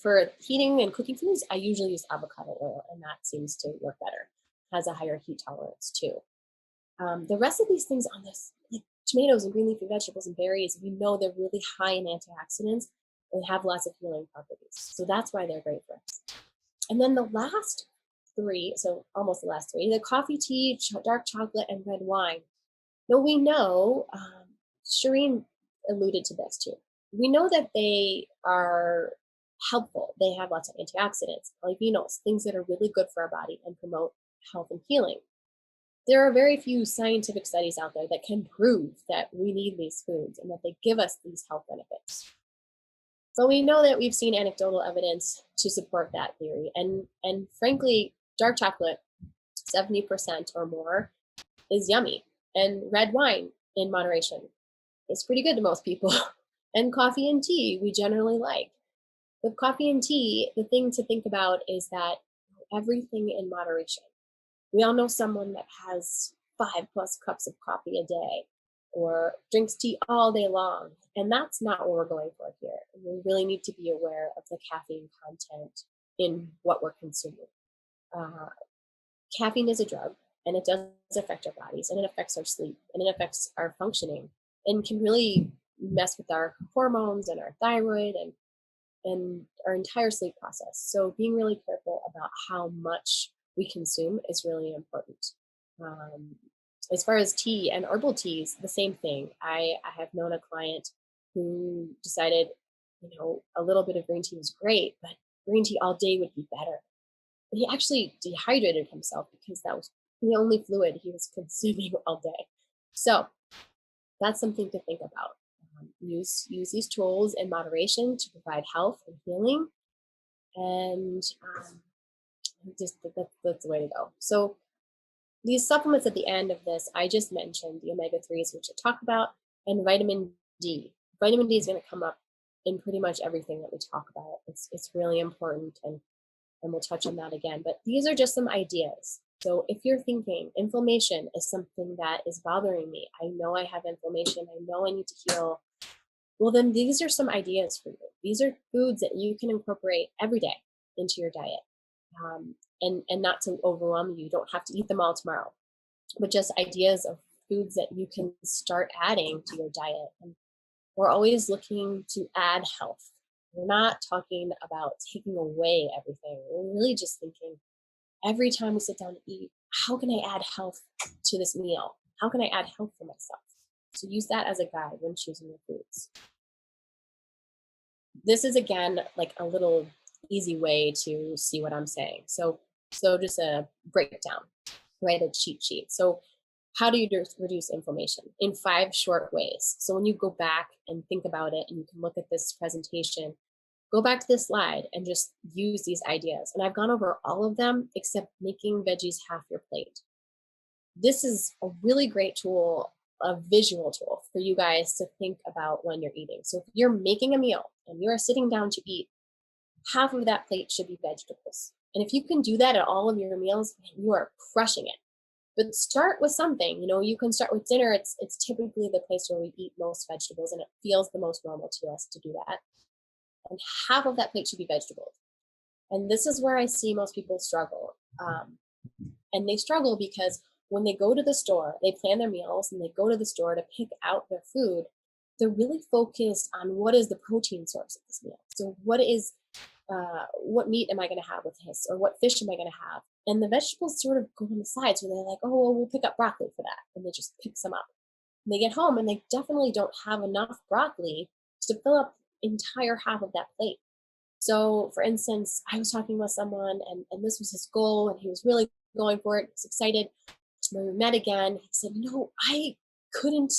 For heating and cooking foods, I usually use avocado oil, and that seems to work better. Has a higher heat tolerance too. The rest of these things on this, like tomatoes and green leafy vegetables and berries, we know they're really high in antioxidants and have lots of healing properties. So that's why they're great for us. And then the last three, so almost the last three, the coffee, tea, dark chocolate, and red wine. Now we know, Shireen alluded to this too. We know that they are helpful. They have lots of antioxidants, polyphenols, things that are really good for our body and promote health and healing. There are very few scientific studies out there that can prove that we need these foods and that they give us these health benefits. But we know that we've seen anecdotal evidence to support that theory. And frankly, dark chocolate, 70% or more, is yummy. And red wine in moderation is pretty good to most people. And coffee and tea, we generally like. With coffee and tea, the thing to think about is that everything in moderation. We all know someone that has 5+ cups of coffee a day or drinks tea all day long. And that's not what we're going for here. We really need to be aware of the caffeine content in what we're consuming. Caffeine is a drug, and it does affect our bodies, and it affects our sleep, and it affects our functioning, and can really mess with our hormones and our thyroid and our entire sleep process. So being really careful about how much we consume is really important. As far as tea and herbal teas, the same thing. I have known a client who decided, a little bit of green tea was great, but green tea all day would be better. And he actually dehydrated himself because that was the only fluid he was consuming all day. So that's something to think about. Use these tools in moderation to provide health and healing, and just that's the way to go. So these supplements at the end of this, I just mentioned the omega-3s, which I talk about, and vitamin D. Vitamin D is going to come up in pretty much everything that we talk about. It's really important, and we'll touch on that again. But these are just some ideas. So if you're thinking inflammation is something that is bothering me, I know I have inflammation, I know I need to heal, well, then these are some ideas for you. These are foods that you can incorporate every day into your diet. And not to overwhelm you. You don't have to eat them all tomorrow, but just ideas of foods that you can start adding to your diet. And we're always looking to add health. We're not talking about taking away everything. We're really just thinking every time we sit down to eat, how can I add health to this meal? How can I add health for myself? So use that as a guide when choosing your foods. This is, again, like a little easy way to see what I'm saying. So just a breakdown, right? A cheat sheet. So how do you reduce inflammation? In 5 short ways. So when you go back and think about it, and you can look at this presentation, go back to this slide and just use these ideas. And I've gone over all of them except making veggies half your plate. This is a really great tool, a visual tool for you guys to think about when you're eating. So if you're making a meal and you are sitting down to eat, half of that plate should be vegetables. And if you can do that at all of your meals, you are crushing it. But start with something. You can start with dinner. It's typically the place where we eat most vegetables, and it feels the most normal to us to do that. And half of that plate should be vegetables. And this is where I see most people struggle. And they struggle because when they go to the store, they plan their meals and they go to the store to pick out their food, they're really focused on what is the protein source of this meal. So what meat am I going to have with this, or what fish am I going to have? And the vegetables sort of go on the side. So they're like, oh, well, we'll pick up broccoli for that. And they just pick some up. And they get home and they definitely don't have enough broccoli to fill up entire half of that plate. So for instance, I was talking with someone and this was his goal and he was really going for it. He was excited. When we met again, he said, I couldn't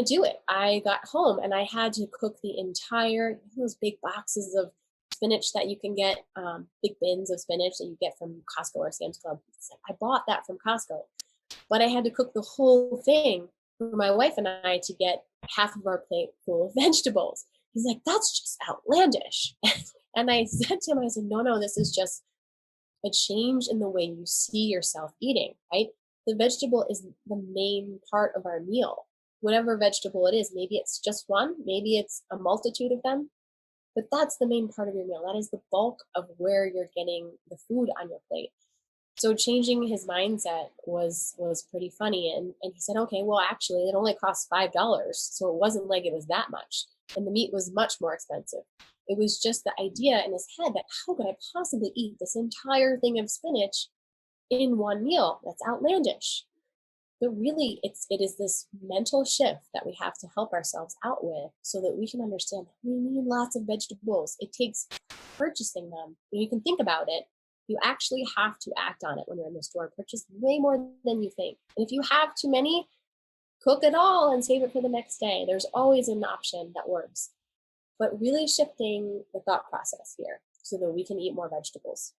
do it. I got home and I had to cook the entire, those big boxes of spinach that you can get, big bins of spinach that you get from Costco or Sam's Club. I bought that from Costco, but I had to cook the whole thing for my wife and I to get half of our plate full of vegetables. He's like, that's just outlandish. And I said to him, I said, no, this is just a change in the way you see yourself eating, right? The vegetable is the main part of our meal. Whatever vegetable it is, maybe it's just one, maybe it's a multitude of them. but that's the main part of your meal. That is the bulk of where you're getting the food on your plate. So changing his mindset was pretty funny. And he said, okay, well, actually, it only cost $5. So it wasn't like it was that much. And the meat was much more expensive. It was just the idea in his head that how could I possibly eat this entire thing of spinach in one meal? That's outlandish. But really, it is this mental shift that we have to help ourselves out with so that we can understand that we need lots of vegetables. It takes purchasing them. You can think about it. You actually have to act on it when you're in the store. Purchase way more than you think. And if you have too many, cook it all and save it for the next day. There's always an option that works. But really shifting the thought process here so that we can eat more vegetables.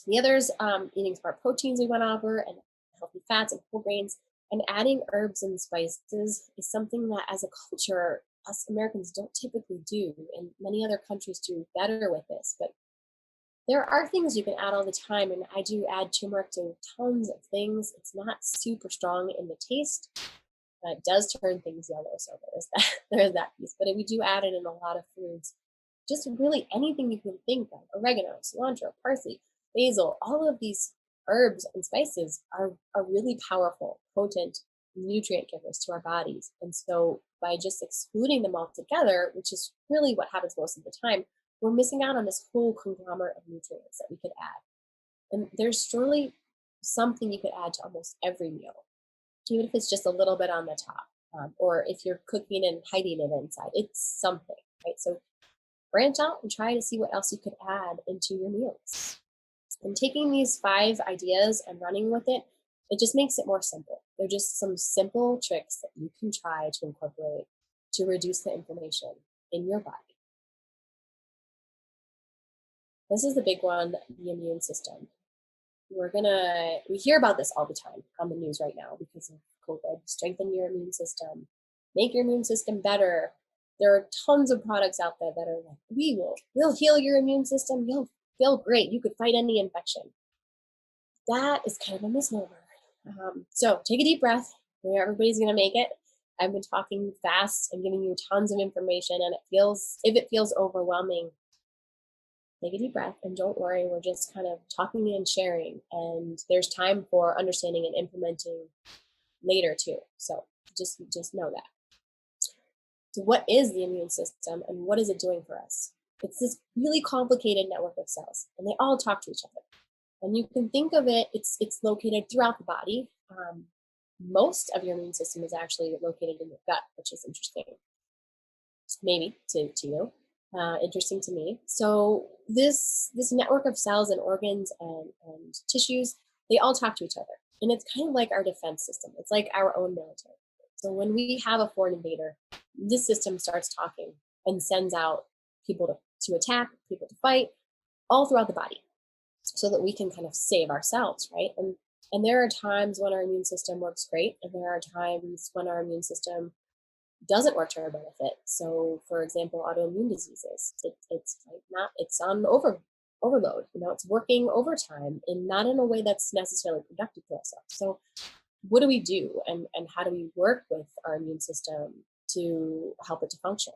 The others, eating smart proteins we went over, and healthy fats and whole grains, and adding herbs and spices is something that as a culture, us Americans don't typically do, and many other countries do better with this. But there are things you can add all the time, and I do add turmeric to tons of things. It's not super strong in the taste. It does turn things yellow, so there's that piece. But we do add it in a lot of foods. Just really anything you can think of: oregano, cilantro, parsley, basil. All of these herbs and spices are really powerful, potent nutrient givers to our bodies. And so by just excluding them altogether, which is really what happens most of the time, we're missing out on this whole conglomerate of nutrients that we could add. And there's surely something you could add to almost every meal, even if it's just a little bit on the top, or if you're cooking and hiding it inside, it's something, right? So branch out and try to see what else you could add into your meals. And taking these 5 ideas and running with it, it just makes it more simple. They're just some simple tricks that you can try to incorporate to reduce the inflammation in your body. This is the big one, the immune system. We hear about this all the time on the news right now because of COVID. Strengthen your immune system, make your immune system better. There are tons of products out there that are like, we'll heal your immune system. You'll feel great. You could fight any infection. That is kind of a misnomer. So take a deep breath. Everybody's going to make it. I've been talking fast and giving you tons of information, and if it feels overwhelming, take a deep breath and don't worry. We're just kind of talking and sharing, and there's time for understanding and implementing later too. So just know that. So what is the immune system and what is it doing for us? It's this really complicated network of cells, and they all talk to each other. And you can think of it, it's located throughout the body. Most of your immune system is actually located in your gut, which is interesting. Maybe to you. Interesting to me. So this network of cells and organs and tissues, they all talk to each other. And it's kind of like our defense system. It's like our own military. So when we have a foreign invader, this system starts talking and sends out people to attack, people to fight, all throughout the body, so that we can kind of save ourselves, right? And there are times when our immune system works great, and there are times when our immune system doesn't work to our benefit. So, for example, autoimmune diseases, it's on overload. It's working overtime, and not in a way that's necessarily productive to ourselves. So, what do we do, and how do we work with our immune system to help it to function?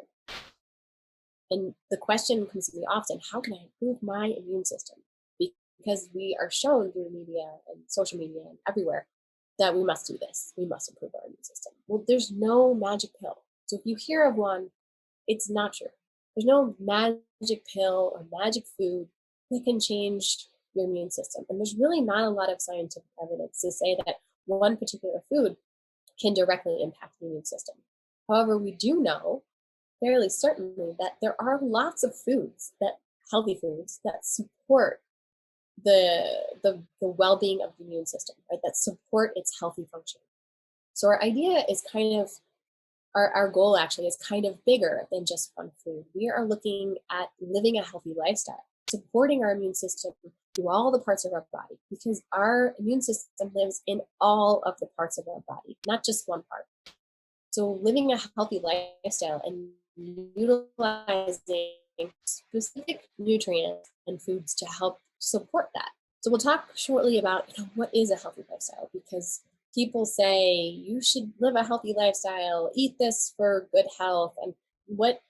And the question comes to me often: how can I improve my immune system? Because we are shown through the media and social media and everywhere that we must do this. We must improve our immune system. Well, there's no magic pill. So if you hear of one, it's not true. There's no magic pill or magic food that can change your immune system. And there's really not a lot of scientific evidence to say that one particular food can directly impact the immune system. However, we do know fairly certainly that there are lots of foods, healthy foods, that support the well-being of the immune system, right? That support its healthy function. So our idea is kind of, our goal actually is kind of bigger than just one food. We are looking at living a healthy lifestyle, supporting our immune system through all the parts of our body, because our immune system lives in all of the parts of our body, not just one part. So living a healthy lifestyle and utilizing specific nutrients and foods to help support that. So we'll talk shortly about what is a healthy lifestyle, because people say you should live a healthy lifestyle, eat this for good health, and what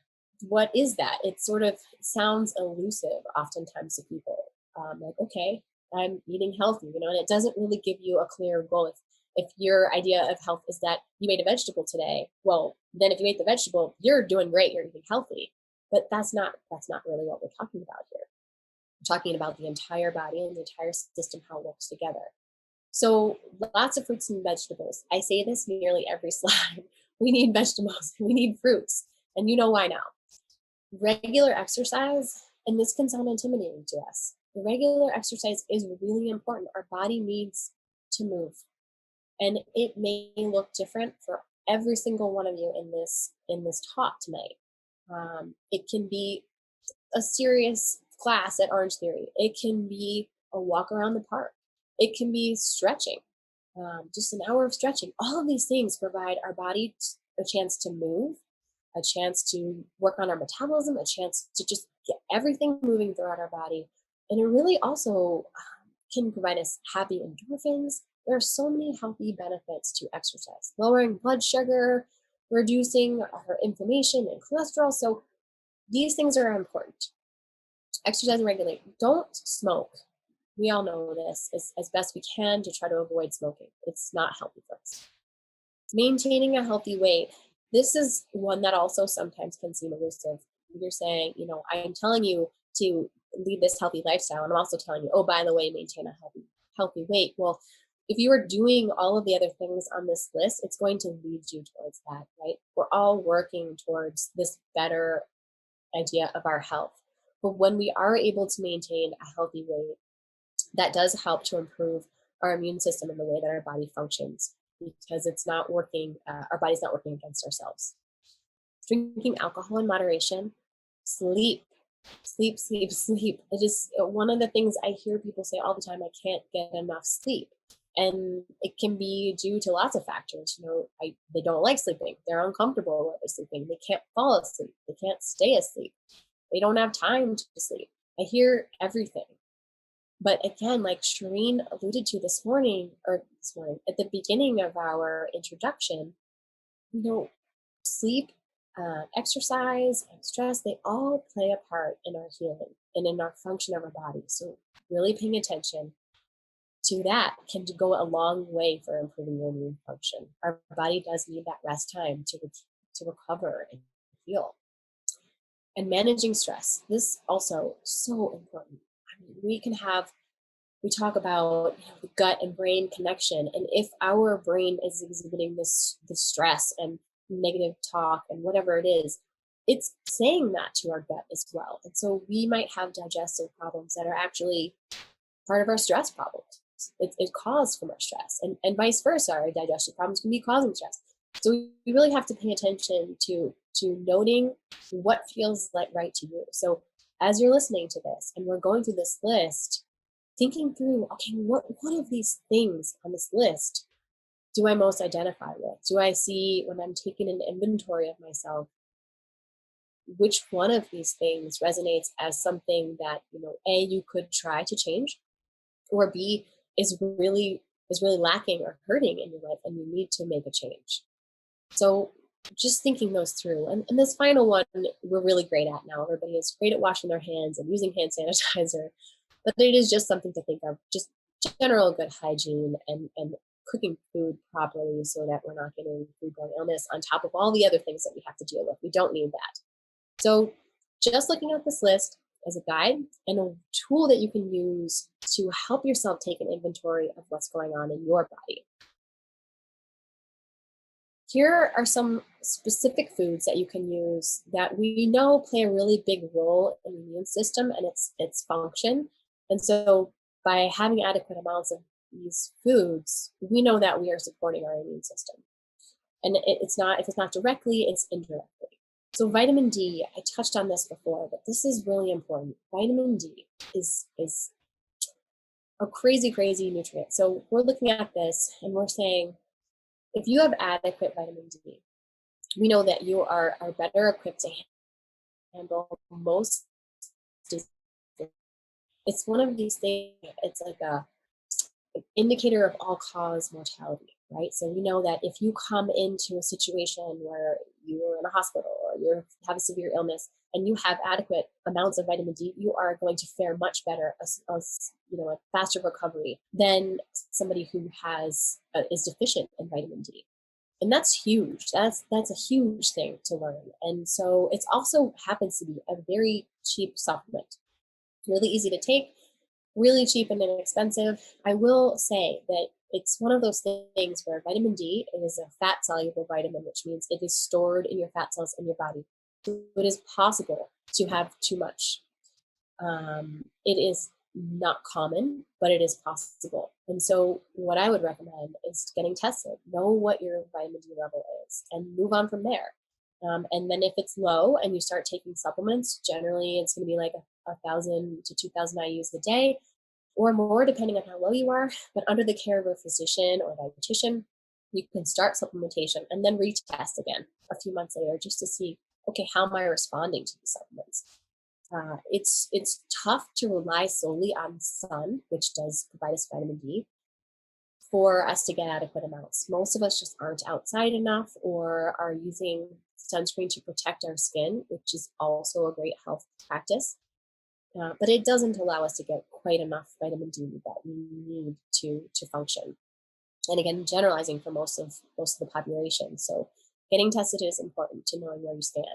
what is that? It sort of sounds elusive oftentimes to people. Like, okay, I'm eating healthy, you know, and it doesn't really give you a clear goal. If your idea of health is that you ate a vegetable today, well, then if you ate the vegetable, you're doing great, you're eating healthy. But that's not really what we're talking about here. We're talking about the entire body and the entire system, how it works together. So lots of fruits and vegetables. I say this nearly every slide. We need vegetables, we need fruits, and you know why now. Regular exercise, and this can sound intimidating to us. The regular exercise is really important. Our body needs to move. And it may look different for every single one of you in this talk tonight. It can be a serious class at Orange Theory. It can be a walk around the park. It can be stretching, just an hour of stretching. All of these things provide our body a chance to move, a chance to work on our metabolism, a chance to just get everything moving throughout our body. And it really also can provide us happy endorphins. There are so many healthy benefits to exercise, lowering blood sugar, reducing our inflammation and cholesterol. So these things are important. Exercise and regulate. Don't smoke. We all know this as best we can to try to avoid smoking. It's not healthy for us. Maintaining a healthy weight. This is one that also sometimes can seem elusive. You're saying, you know, I'm telling you to lead this healthy lifestyle, and I'm also telling you, oh, by the way, maintain a healthy weight. Well, if you are doing all of the other things on this list, it's going to lead you towards that, right? We're all working towards this better idea of our health. But when we are able to maintain a healthy weight, that does help to improve our immune system and the way that our body functions, because it's not working, our body's not working against ourselves. Drinking alcohol in moderation, sleep. It is one of the things I hear people say all the time, I can't get enough sleep. And it can be due to lots of factors. You know, they don't like sleeping. They're uncomfortable when they're sleeping. They can't fall asleep. They can't stay asleep. They don't have time to sleep. I hear everything. But again, like Shireen alluded to this morning, at the beginning of our introduction, you know, sleep, exercise, and stress, they all play a part in our healing and in our function of our body. So really paying attention to that can go a long way for improving your immune function. Our body does need that rest time to recover and heal. And managing stress, this also so important. I mean, we talk about, you know, the gut and brain connection, and if our brain is exhibiting this stress and negative talk and whatever it is, it's saying that to our gut as well. And so we might have digestive problems that are actually part of our stress problems. It's caused from our stress, and vice versa. Our digestive problems can be causing stress. So we really have to pay attention to noting what feels like right to you. So as you're listening to this and we're going through this list, thinking through, okay, what of these things on this list do I most identify with? Do I see, when I'm taking an inventory of myself, which one of these things resonates as something that, you know, A, you could try to change, or B, is really lacking or hurting in your life and you need to make a change. So just thinking those through. And this final one, we're really great at now. Everybody is great at washing their hands and using hand sanitizer, but it is just something to think of, just general good hygiene and cooking food properly so that we're not getting foodborne illness on top of all the other things that we have to deal with. We don't need that. So just looking at this list as a guide and a tool that you can use to help yourself take an inventory of what's going on in your body. Here are some specific foods that you can use that we know play a really big role in the immune system and its function. And so by having adequate amounts of these foods, we know that we are supporting our immune system. And if it's not directly, it's indirectly. So vitamin D, I touched on this before, but this is really important. Vitamin D is a crazy nutrient. So we're looking at this and we're saying, if you have adequate vitamin D, we know that you are better equipped to handle most diseases. It's one of these things, it's like an indicator of all-cause mortality, right? So we know that if you come into a situation where you were in a hospital or you have a severe illness and you have adequate amounts of vitamin D, you are going to fare much better, a faster recovery than somebody who is deficient in vitamin D. And that's huge. That's a huge thing to learn. And so it also happens to be a very cheap supplement, really easy to take, really cheap and inexpensive. I will say that it's one of those things where vitamin D is a fat soluble vitamin, which means it is stored in your fat cells in your body. So it is possible to have too much. It is not common, but it is possible. And so what I would recommend is getting tested, know what your vitamin D level is, and move on from there. And then if it's low and you start taking supplements, generally it's going to be like 1,000 to 2,000 IUs a day or more, depending on how low you are. But under the care of a physician or dietitian, you can start supplementation and then retest again a few months later just to see, okay, how am I responding to these supplements? It's tough to rely solely on sun, which does provide us vitamin D, for us to get adequate amounts. Most of us just aren't outside enough or are using sunscreen to protect our skin, which is also a great health practice. But it doesn't allow us to get quite enough vitamin D that we need to function. And again, generalizing for most of the population. So getting tested is important to knowing where you stand.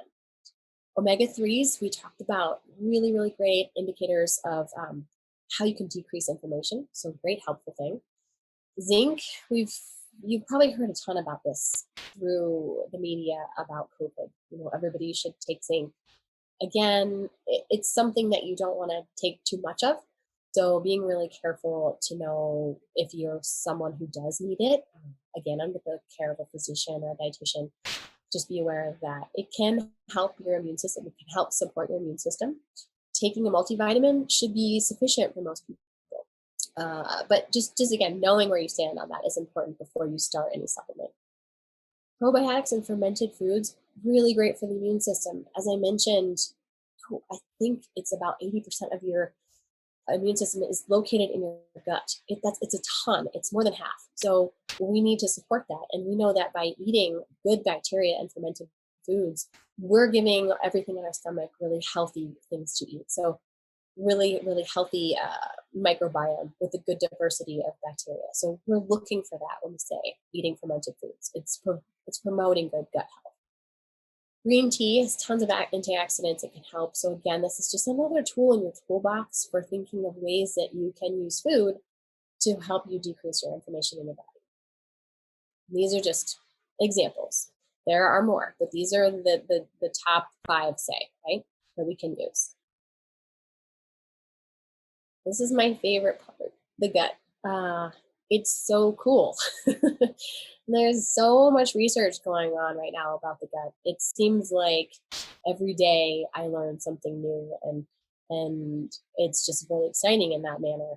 Omega-3s, we talked about, really, really great indicators of how you can decrease inflammation. So great, helpful thing. Zinc, you've probably heard a ton about this through the media about COVID. Everybody should take zinc. Again, it's something that you don't want to take too much of. So being really careful to know if you're someone who does need it, again, under the care of a physician or a dietitian, just be aware of that. It can help your immune system. It can help support your immune system. Taking a multivitamin should be sufficient for most people. But just again, knowing where you stand on that is important before you start any supplement. Probiotics and fermented foods, really great for the immune system. As I mentioned, I think it's about 80% of your immune system is located in your gut. It's a ton. It's more than half. So we need to support that. And we know that by eating good bacteria and fermented foods, we're giving everything in our stomach really healthy things to eat. So really, really healthy microbiome with a good diversity of bacteria. So we're looking for that when we say eating fermented foods. It's promoting good gut health. Green tea has tons of antioxidants. It can help. So again, this is just another tool in your toolbox for thinking of ways that you can use food to help you decrease your inflammation in your body. These are just examples. There are more, but these are the top 5, say, right, that we can use. This is my favorite part, the gut. It's so cool. There's so much research going on right now about the gut. It seems like every day I learn something new, and it's just really exciting in that manner.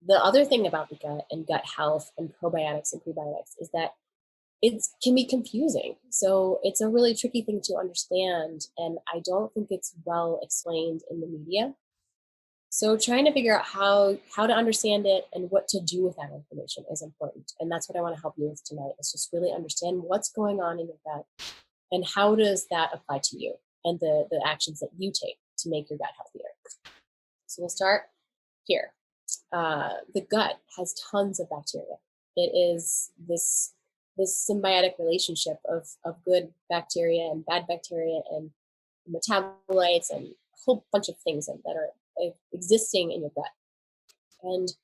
The other thing about the gut and gut health and probiotics and prebiotics is that it can be confusing. So it's a really tricky thing to understand, and I don't think it's well explained in the media. So trying to figure out how to understand it and what to do with that information is important. And that's what I want to help you with tonight, is just really understand what's going on in your gut and how does that apply to you and the actions that you take to make your gut healthier. So we'll start here. The gut has tons of bacteria. It is this symbiotic relationship of good bacteria and bad bacteria and metabolites and a whole bunch of things that are existing in your gut. And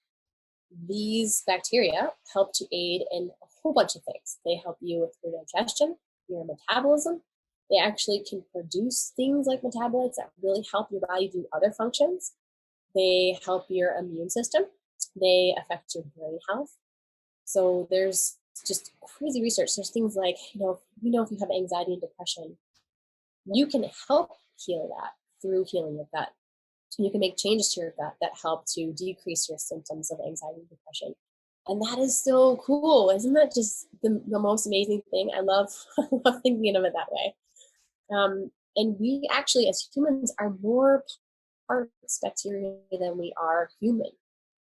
these bacteria help to aid in a whole bunch of things. They help you with your digestion, your metabolism. They actually can produce things like metabolites that really help your body do other functions. They help your immune system. They affect your brain health. So there's just crazy research. There's things like, if you have anxiety and depression, you can help heal that through healing your gut. You can make changes to your gut that help to decrease your symptoms of anxiety and depression. And that is so cool. Isn't that just the most amazing thing? I love thinking of it that way. And we actually, as humans, are more parts bacteria than we are human,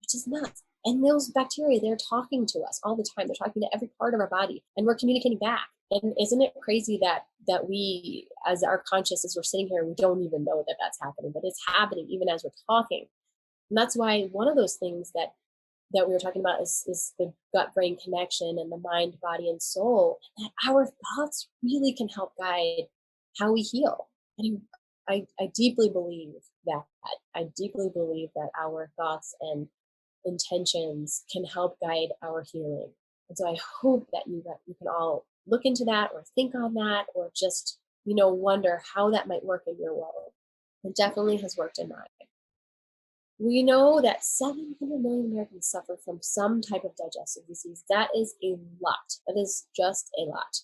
which is nuts. And those bacteria, they're talking to us all the time. They're talking to every part of our body, and we're communicating back. And isn't it crazy that that we, as our conscious, as we're sitting here, we don't even know that that's happening, but it's happening even as we're talking. And that's why one of those things that we were talking about is the gut-brain connection and the mind, body, and soul, and that our thoughts really can help guide how we heal. And I deeply believe that. I deeply believe that our thoughts and intentions can help guide our healing. And so I hope that you can all look into that or think on that, or just, wonder how that might work in your world. It definitely has worked in mine. We know that 700 million Americans suffer from some type of digestive disease. That is a lot. That is just a lot.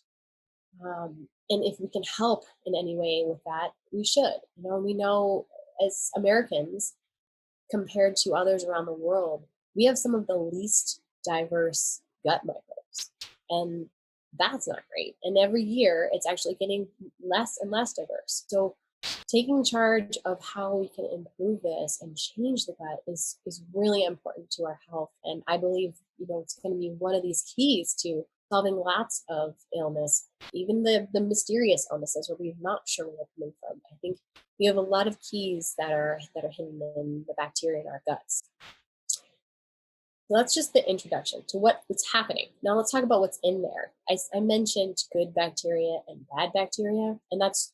And if we can help in any way with that, we should. We know as Americans, compared to others around the world, we have some of the least diverse gut microbes. And that's not great. And every year, it's actually getting less and less diverse. So taking charge of how we can improve this and change the gut is really important to our health. And I believe, it's going to be one of these keys to solving lots of illness, even the mysterious illnesses where we're not sure where they're coming from. I think we have a lot of keys that are hidden in the bacteria in our guts. So that's just the introduction to what's happening. Now let's talk about what's in there. I mentioned good bacteria and bad bacteria, and that's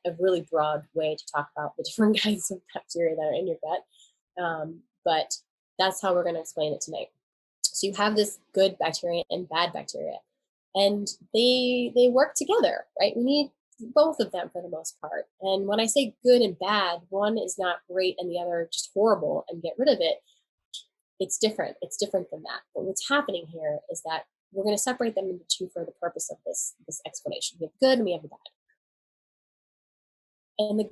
a really broad way to talk about the different kinds of bacteria that are in your gut. But that's how we're going to explain it tonight. So you have this good bacteria and bad bacteria, and they work together, right? We need both of them for the most part. And when I say good and bad, one is not great and the other just horrible and get rid of it. It's different. It's different than that. But what's happening here is that we're going to separate them into two for the purpose of this explanation. We have good and we have the bad. And the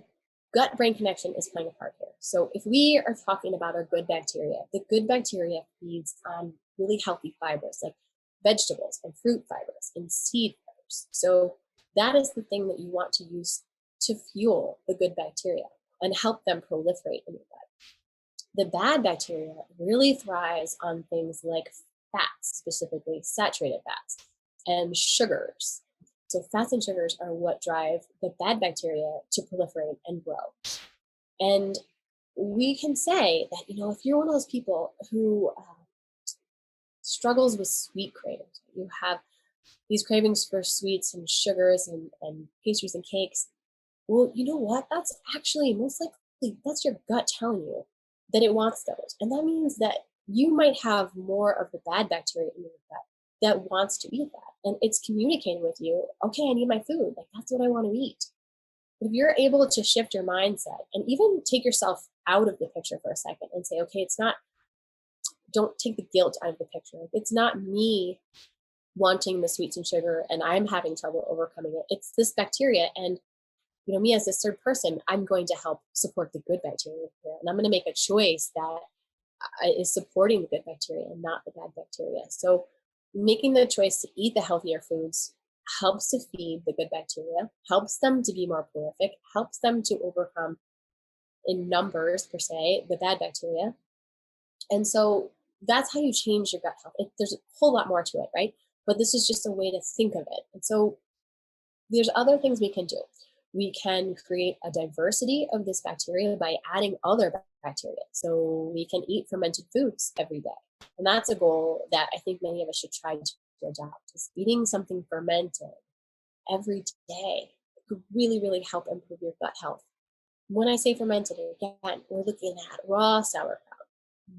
gut-brain connection is playing a part here. So if we are talking about our good bacteria, the good bacteria feeds on really healthy fibers like vegetables and fruit fibers and seed fibers. So that is the thing that you want to use to fuel the good bacteria and help them proliferate in your gut. The bad bacteria really thrives on things like fats, specifically saturated fats, and sugars. So fats and sugars are what drive the bad bacteria to proliferate and grow. And we can say that, if you're one of those people who struggles with sweet cravings, you have these cravings for sweets and sugars and pastries and cakes, well, you know what? That's actually most likely, that's your gut telling you that it wants those. And that means that you might have more of the bad bacteria in your gut that wants to eat that. And it's communicating with you, okay, I need my food. Like, that's what I want to eat. But if you're able to shift your mindset and even take yourself out of the picture for a second and say, okay, don't take the guilt out of the picture. It's not me wanting the sweets and sugar and I'm having trouble overcoming it. It's this bacteria. And me as this third person, I'm going to help support the good bacteria here. And I'm going to make a choice that is supporting the good bacteria and not the bad bacteria. So making the choice to eat the healthier foods helps to feed the good bacteria, helps them to be more prolific, helps them to overcome in numbers per se, the bad bacteria. And so that's how you change your gut health. There's a whole lot more to it, right? But this is just a way to think of it. And so there's other things we can do. We can create a diversity of this bacteria by adding other bacteria. So we can eat fermented foods every day. And that's a goal that I think many of us should try to adopt, is eating something fermented every day. It could really, really help improve your gut health. When I say fermented, again, we're looking at raw sauerkraut,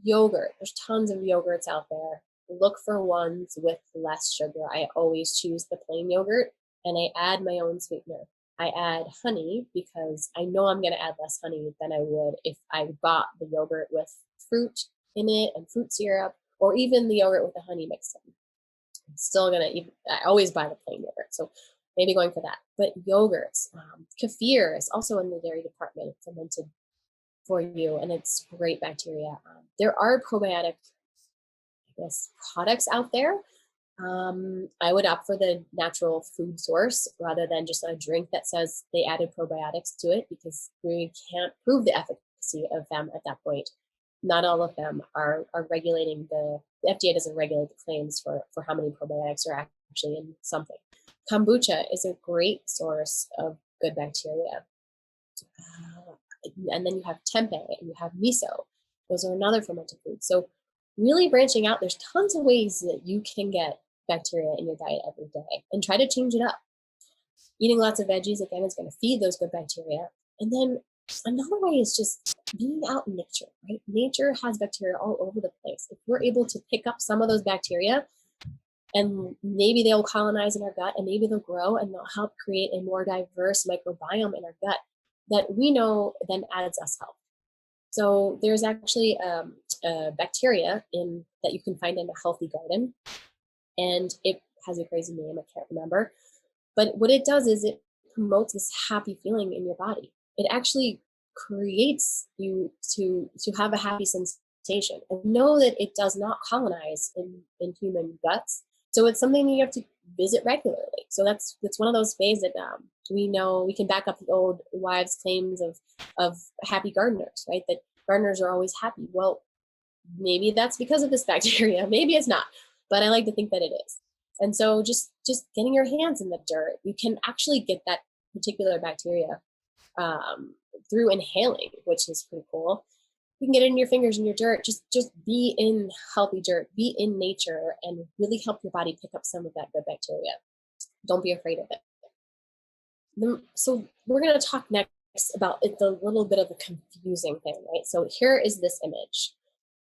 yogurt. There's tons of yogurts out there. Look for ones with less sugar. I always choose the plain yogurt and I add my own sweetener. I add honey because I know I'm going to add less honey than I would if I bought the yogurt with fruit in it and fruit syrup, or even the yogurt with the honey mixed in. I'm still going to, I always buy the plain yogurt. So maybe going for that. But yogurts, kefir is also in the dairy department, fermented for you, and it's great bacteria. There are probiotic, products out there. I would opt for the natural food source rather than just a drink that says they added probiotics to it, because we can't prove the efficacy of them at that point. Not all of them are regulating the FDA doesn't regulate the claims for how many probiotics are actually in something. Kombucha is a great source of good bacteria. And then you have tempeh and you have miso. Those are another fermented food. So really branching out, there's tons of ways that you can get bacteria in your diet every day, and try to change it up. Eating lots of veggies, again, is going to feed those good bacteria. And then another way is just being out in nature, right? Nature has bacteria all over the place. If we're able to pick up some of those bacteria, and maybe they'll colonize in our gut, and maybe they'll grow and they'll help create a more diverse microbiome in our gut that we know then adds us health. So there's actually a bacteria that you can find in a healthy garden, and it has a crazy name, I can't remember. But what it does is it promotes this happy feeling in your body. It actually creates you to have a happy sensation, and know that it does not colonize in human guts. So it's something you have to visit regularly. So that's one of those ways that we know we can back up the old wives' claims of happy gardeners, right? That gardeners are always happy. Well, maybe that's because of this bacteria. Maybe it's not, but I like to think that it is. And so just getting your hands in the dirt, you can actually get that particular bacteria through inhaling, which is pretty cool. You can get it in your fingers in your dirt. Just be in healthy dirt, be in nature, and really help your body pick up some of that good bacteria. Don't be afraid of it. So we're going to talk next about it's a little bit of a confusing thing, right? So here is this image.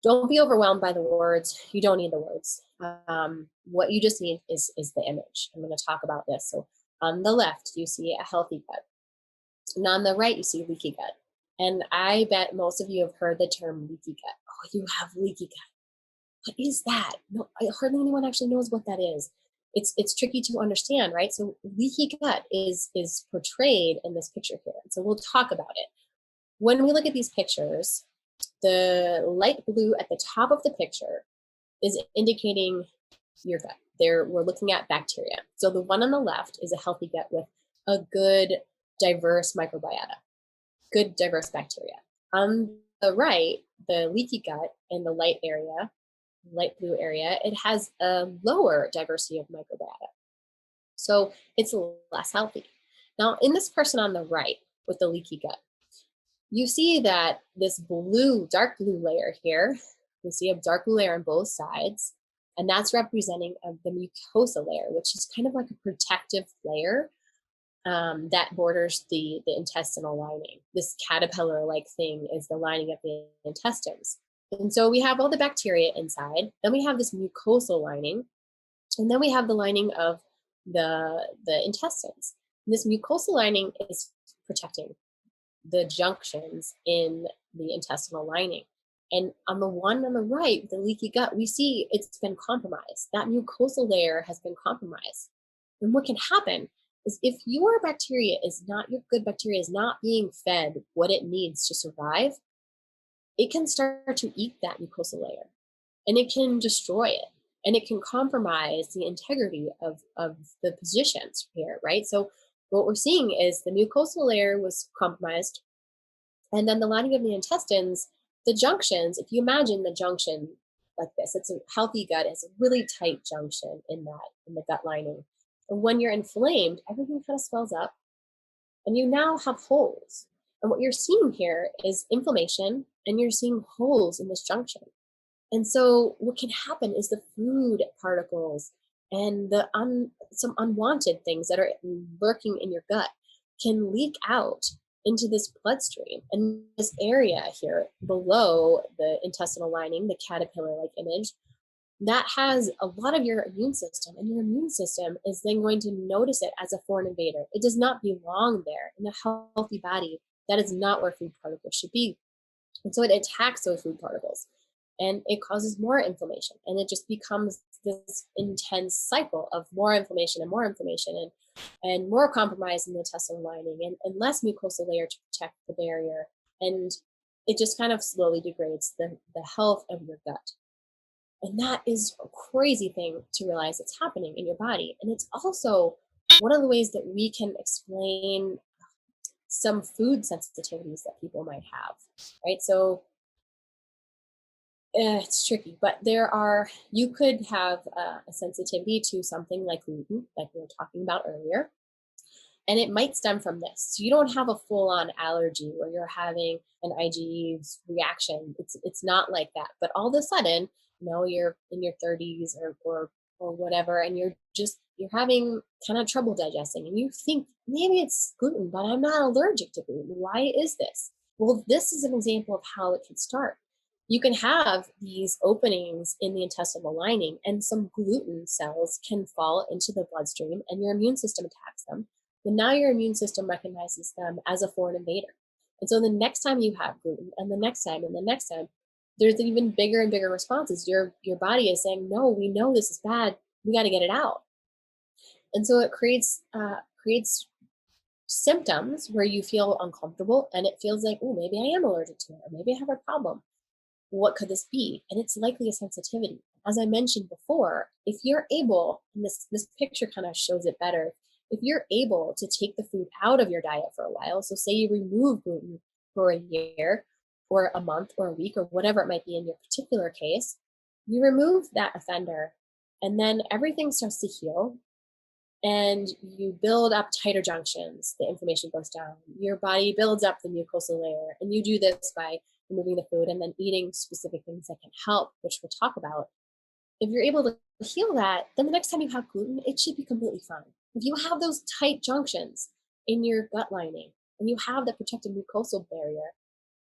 Don't be overwhelmed by the words. You don't need the words. What you just need is the image. I'm going to talk about this. So on the left, you see a healthy gut. And on the right, you see leaky gut. And I bet most of you have heard the term leaky gut. Oh, you have leaky gut. What is that? No, hardly anyone actually knows what that is. It's tricky to understand, right? So leaky gut is portrayed in this picture here. So we'll talk about it. When we look at these pictures, the light blue at the top of the picture is indicating your gut. There, we're looking at bacteria. So the one on the left is a healthy gut with a good, diverse microbiota, good, diverse bacteria. On the right, the leaky gut in the light blue area, it has a lower diversity of microbiota. So it's less healthy. Now, in this person on the right with the leaky gut, you see that this dark blue layer here, we see a dark blue layer on both sides, and that's representing the mucosa layer, which is kind of like a protective layer that borders the intestinal lining. This caterpillar-like thing is the lining of the intestines. And so we have all the bacteria inside, then we have this mucosal lining, and then we have the lining of the intestines. And this mucosal lining is protecting the junctions in the intestinal lining. And on the one on the right, the leaky gut, we see it's been compromised. That mucosal layer has been compromised. And what can happen is if your good bacteria is not being fed what it needs to survive, it can start to eat that mucosal layer, and it can destroy it, and it can compromise the integrity of the positions here, right? So what we're seeing is the mucosal layer was compromised, and then the lining of the intestines, the junctions, if you imagine the junction like this, it's a healthy gut, it's a really tight junction in the gut lining. And when you're inflamed, everything kind of swells up, and you now have holes. And what you're seeing here is inflammation, and you're seeing holes in this junction. And so what can happen is the food particles and some unwanted things that are lurking in your gut can leak out into this bloodstream. And this area here below the intestinal lining, the caterpillar-like image, that has a lot of your immune system, and your immune system is then going to notice it as a foreign invader. It does not belong there. In a healthy body, that is not where food particles should be. And so it attacks those food particles, and it causes more inflammation, and it just becomes this intense cycle of more inflammation and more compromise in the intestinal lining, and less mucosal layer to protect the barrier. And it just kind of slowly degrades the health of your gut. And that is a crazy thing to realize it's happening in your body. And it's also one of the ways that we can explain some food sensitivities that people might have, right? So It's tricky, but you could have a sensitivity to something like gluten, like we were talking about earlier, and it might stem from this. So you don't have a full-on allergy where you're having an IgE reaction. It's not like that. But all of a sudden, you're in your 30s or whatever, and you're having kind of trouble digesting, and you think maybe it's gluten, but I'm not allergic to gluten. Why is this? Well, this is an example of how it can start. You can have these openings in the intestinal lining, and some gluten cells can fall into the bloodstream, and your immune system attacks them. But now your immune system recognizes them as a foreign invader. And so the next time you have gluten, and the next time, and the next time, there's even bigger and bigger responses. Your body is saying, no, we know this is bad. We got to get it out. And so it creates symptoms where you feel uncomfortable, and it feels like, oh, maybe I am allergic to it, or maybe I have a problem. What could this be? And it's likely a sensitivity. As I mentioned before, if you're able, and this picture kind of shows it better, if you're able to take the food out of your diet for a while, so say you remove gluten for a year or a month or a week or whatever it might be in your particular case, you remove that offender, and then everything starts to heal, and you build up tighter junctions. The inflammation goes down. Your body builds up the mucosal layer, and you do this by removing the food and then eating specific things that can help, which we'll talk about. If you're able to heal that, then the next time you have gluten, it should be completely fine. If you have those tight junctions in your gut lining and you have the protective mucosal barrier,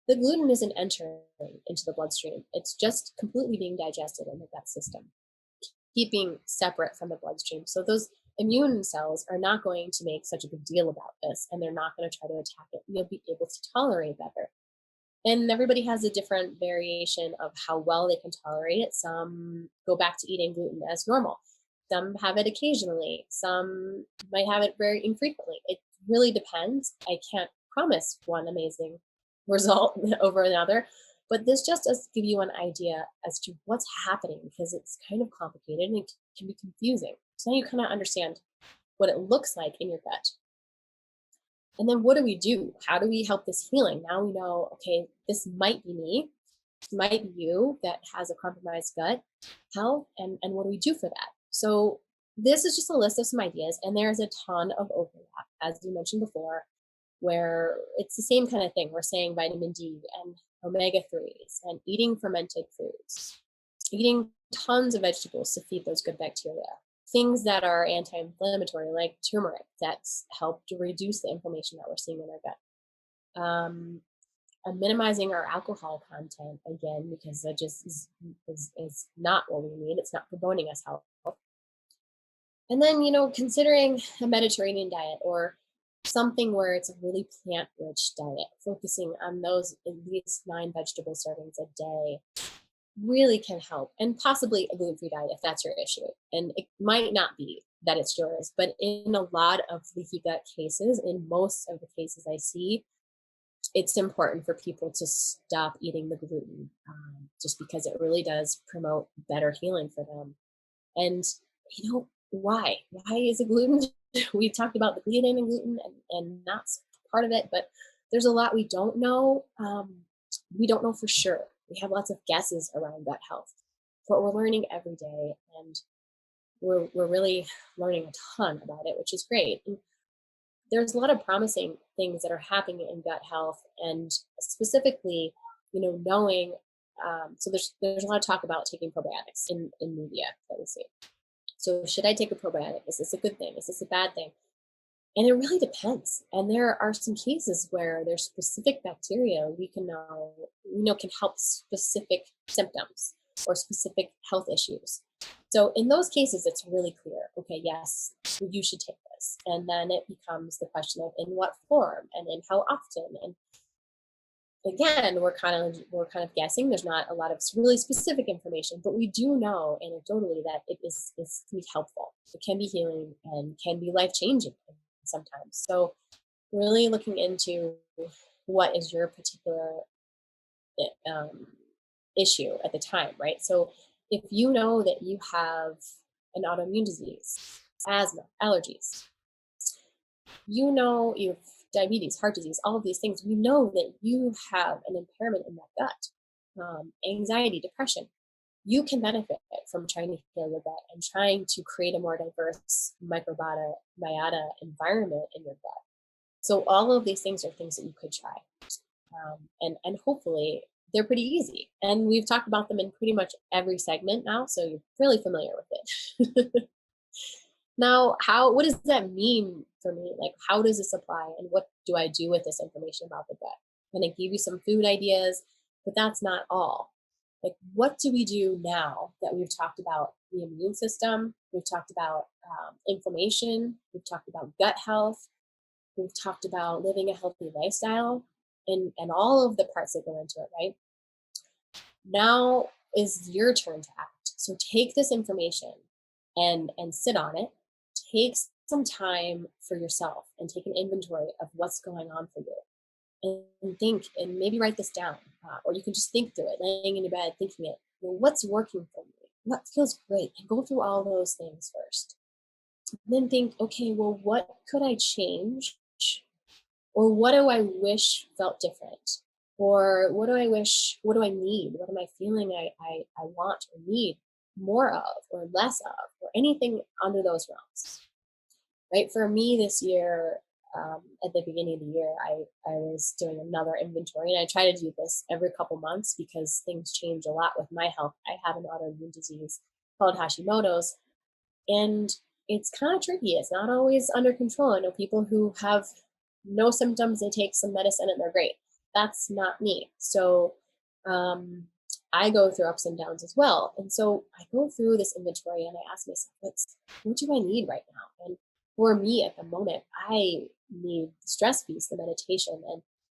the gluten isn't entering into the bloodstream. It's just completely being digested in the gut system, keeping separate from the bloodstream. So those immune cells are not going to make such a big deal about this, and they're not going to try to attack it. You'll be able to tolerate better. And everybody has a different variation of how well they can tolerate it. Some go back to eating gluten as normal. Some have it occasionally. Some might have it very infrequently. It really depends. I can't promise one amazing result over another, but this just does give you an idea as to what's happening, because it's kind of complicated and it can be confusing. So now you kind of understand what it looks like in your gut. And then what do we do? How do we help this healing? Now we know, okay, this might be me, this might be you that has a compromised gut health, and what do we do for that? So this is just a list of some ideas, and there's a ton of overlap, as you mentioned before, where it's the same kind of thing. We're saying vitamin D and omega-3s and eating fermented foods, eating tons of vegetables to feed those good bacteria. Things that are anti-inflammatory, like turmeric, that's helped to reduce the inflammation that we're seeing in our gut. And minimizing our alcohol content, again, because that just is not what we need. It's not promoting us health. And then, considering a Mediterranean diet or something where it's a really plant-rich diet, focusing on those at least 9 vegetable servings a day, really can help. And possibly a gluten-free diet if that's your issue. And it might not be that it's yours, but in a lot of leaky gut cases, in most of the cases I see, it's important for people to stop eating the gluten, just because it really does promote better healing for them. And why is it gluten? We talked about the gluten and gluten and not part of it, but there's a lot we don't know. We don't know for sure. We have lots of guesses around gut health, but we're learning every day, and we're really learning a ton about it, which is great. And there's a lot of promising things that are happening in gut health, and specifically, knowing. So there's a lot of talk about taking probiotics in media that we see. So should I take a probiotic? Is this a good thing? Is this a bad thing? And it really depends. And there are some cases where there's specific bacteria we can can help specific symptoms or specific health issues. So in those cases, it's really clear, okay, yes, you should take this. And then it becomes the question of in what form and in how often. And again, we're kind of guessing. There's not a lot of really specific information, but we do know anecdotally that it can be helpful. It can be healing and can be life-changing sometimes. So really looking into what is your particular issue at the time, right? So if you know that you have an autoimmune disease, asthma, allergies, you have diabetes, heart disease, all of these things, we know that you have an impairment in that gut. anxiety, depression, you can benefit from trying to heal your gut and trying to create a more diverse microbiota environment in your gut. So all of these things are things that you could try. And hopefully they're pretty easy. And we've talked about them in pretty much every segment now, so you're really familiar with it. Now, what does that mean for me? Like, how does this apply, and what do I do with this information about the gut? I'm going to give you some food ideas, but that's not all. Like, what do we do now that we've talked about the immune system? We've talked about inflammation. We've talked about gut health. We've talked about living a healthy lifestyle and all of the parts that go into it, right? Now is your turn to act. So take this information and sit on it. Take some time for yourself and take an inventory of what's going on for you. And think, and maybe write this down, or you can just think through it, laying in your bed, thinking it. What's working for me? What feels great? And go through all those things first. And then think, okay, well, what could I change? Or what do I wish felt different? Or what do I need? What am I feeling I want or need more of or less of, or anything under those realms, right? For me this year, at the beginning of the year, I was doing another inventory, and I try to do this every couple months because things change a lot with my health. I have an autoimmune disease called Hashimoto's, and it's kind of tricky. It's not always under control. I know people who have no symptoms, they take some medicine and they're great. That's not me. So I go through ups and downs as well. And so I go through this inventory and I ask myself, what do I need right now? And for me at the moment, I need the stress piece, the meditation,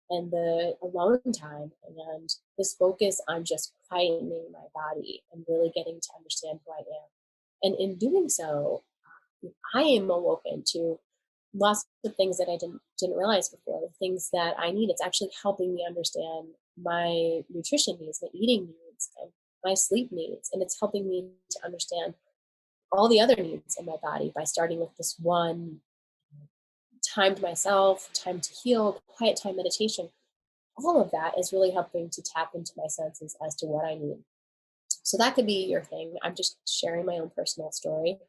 and the alone time, and this focus on just quietening my body and really getting to understand who I am. And in doing so, I am awoken to lots of things that I didn't realize before, the things that I need. It's actually helping me understand my nutrition needs, my eating needs, and my sleep needs. And it's helping me to understand all the other needs in my body by starting with this one time to myself, time to heal, quiet time, meditation. All of that is really helping to tap into my senses as to what I need. So that could be your thing. I'm just sharing my own personal story.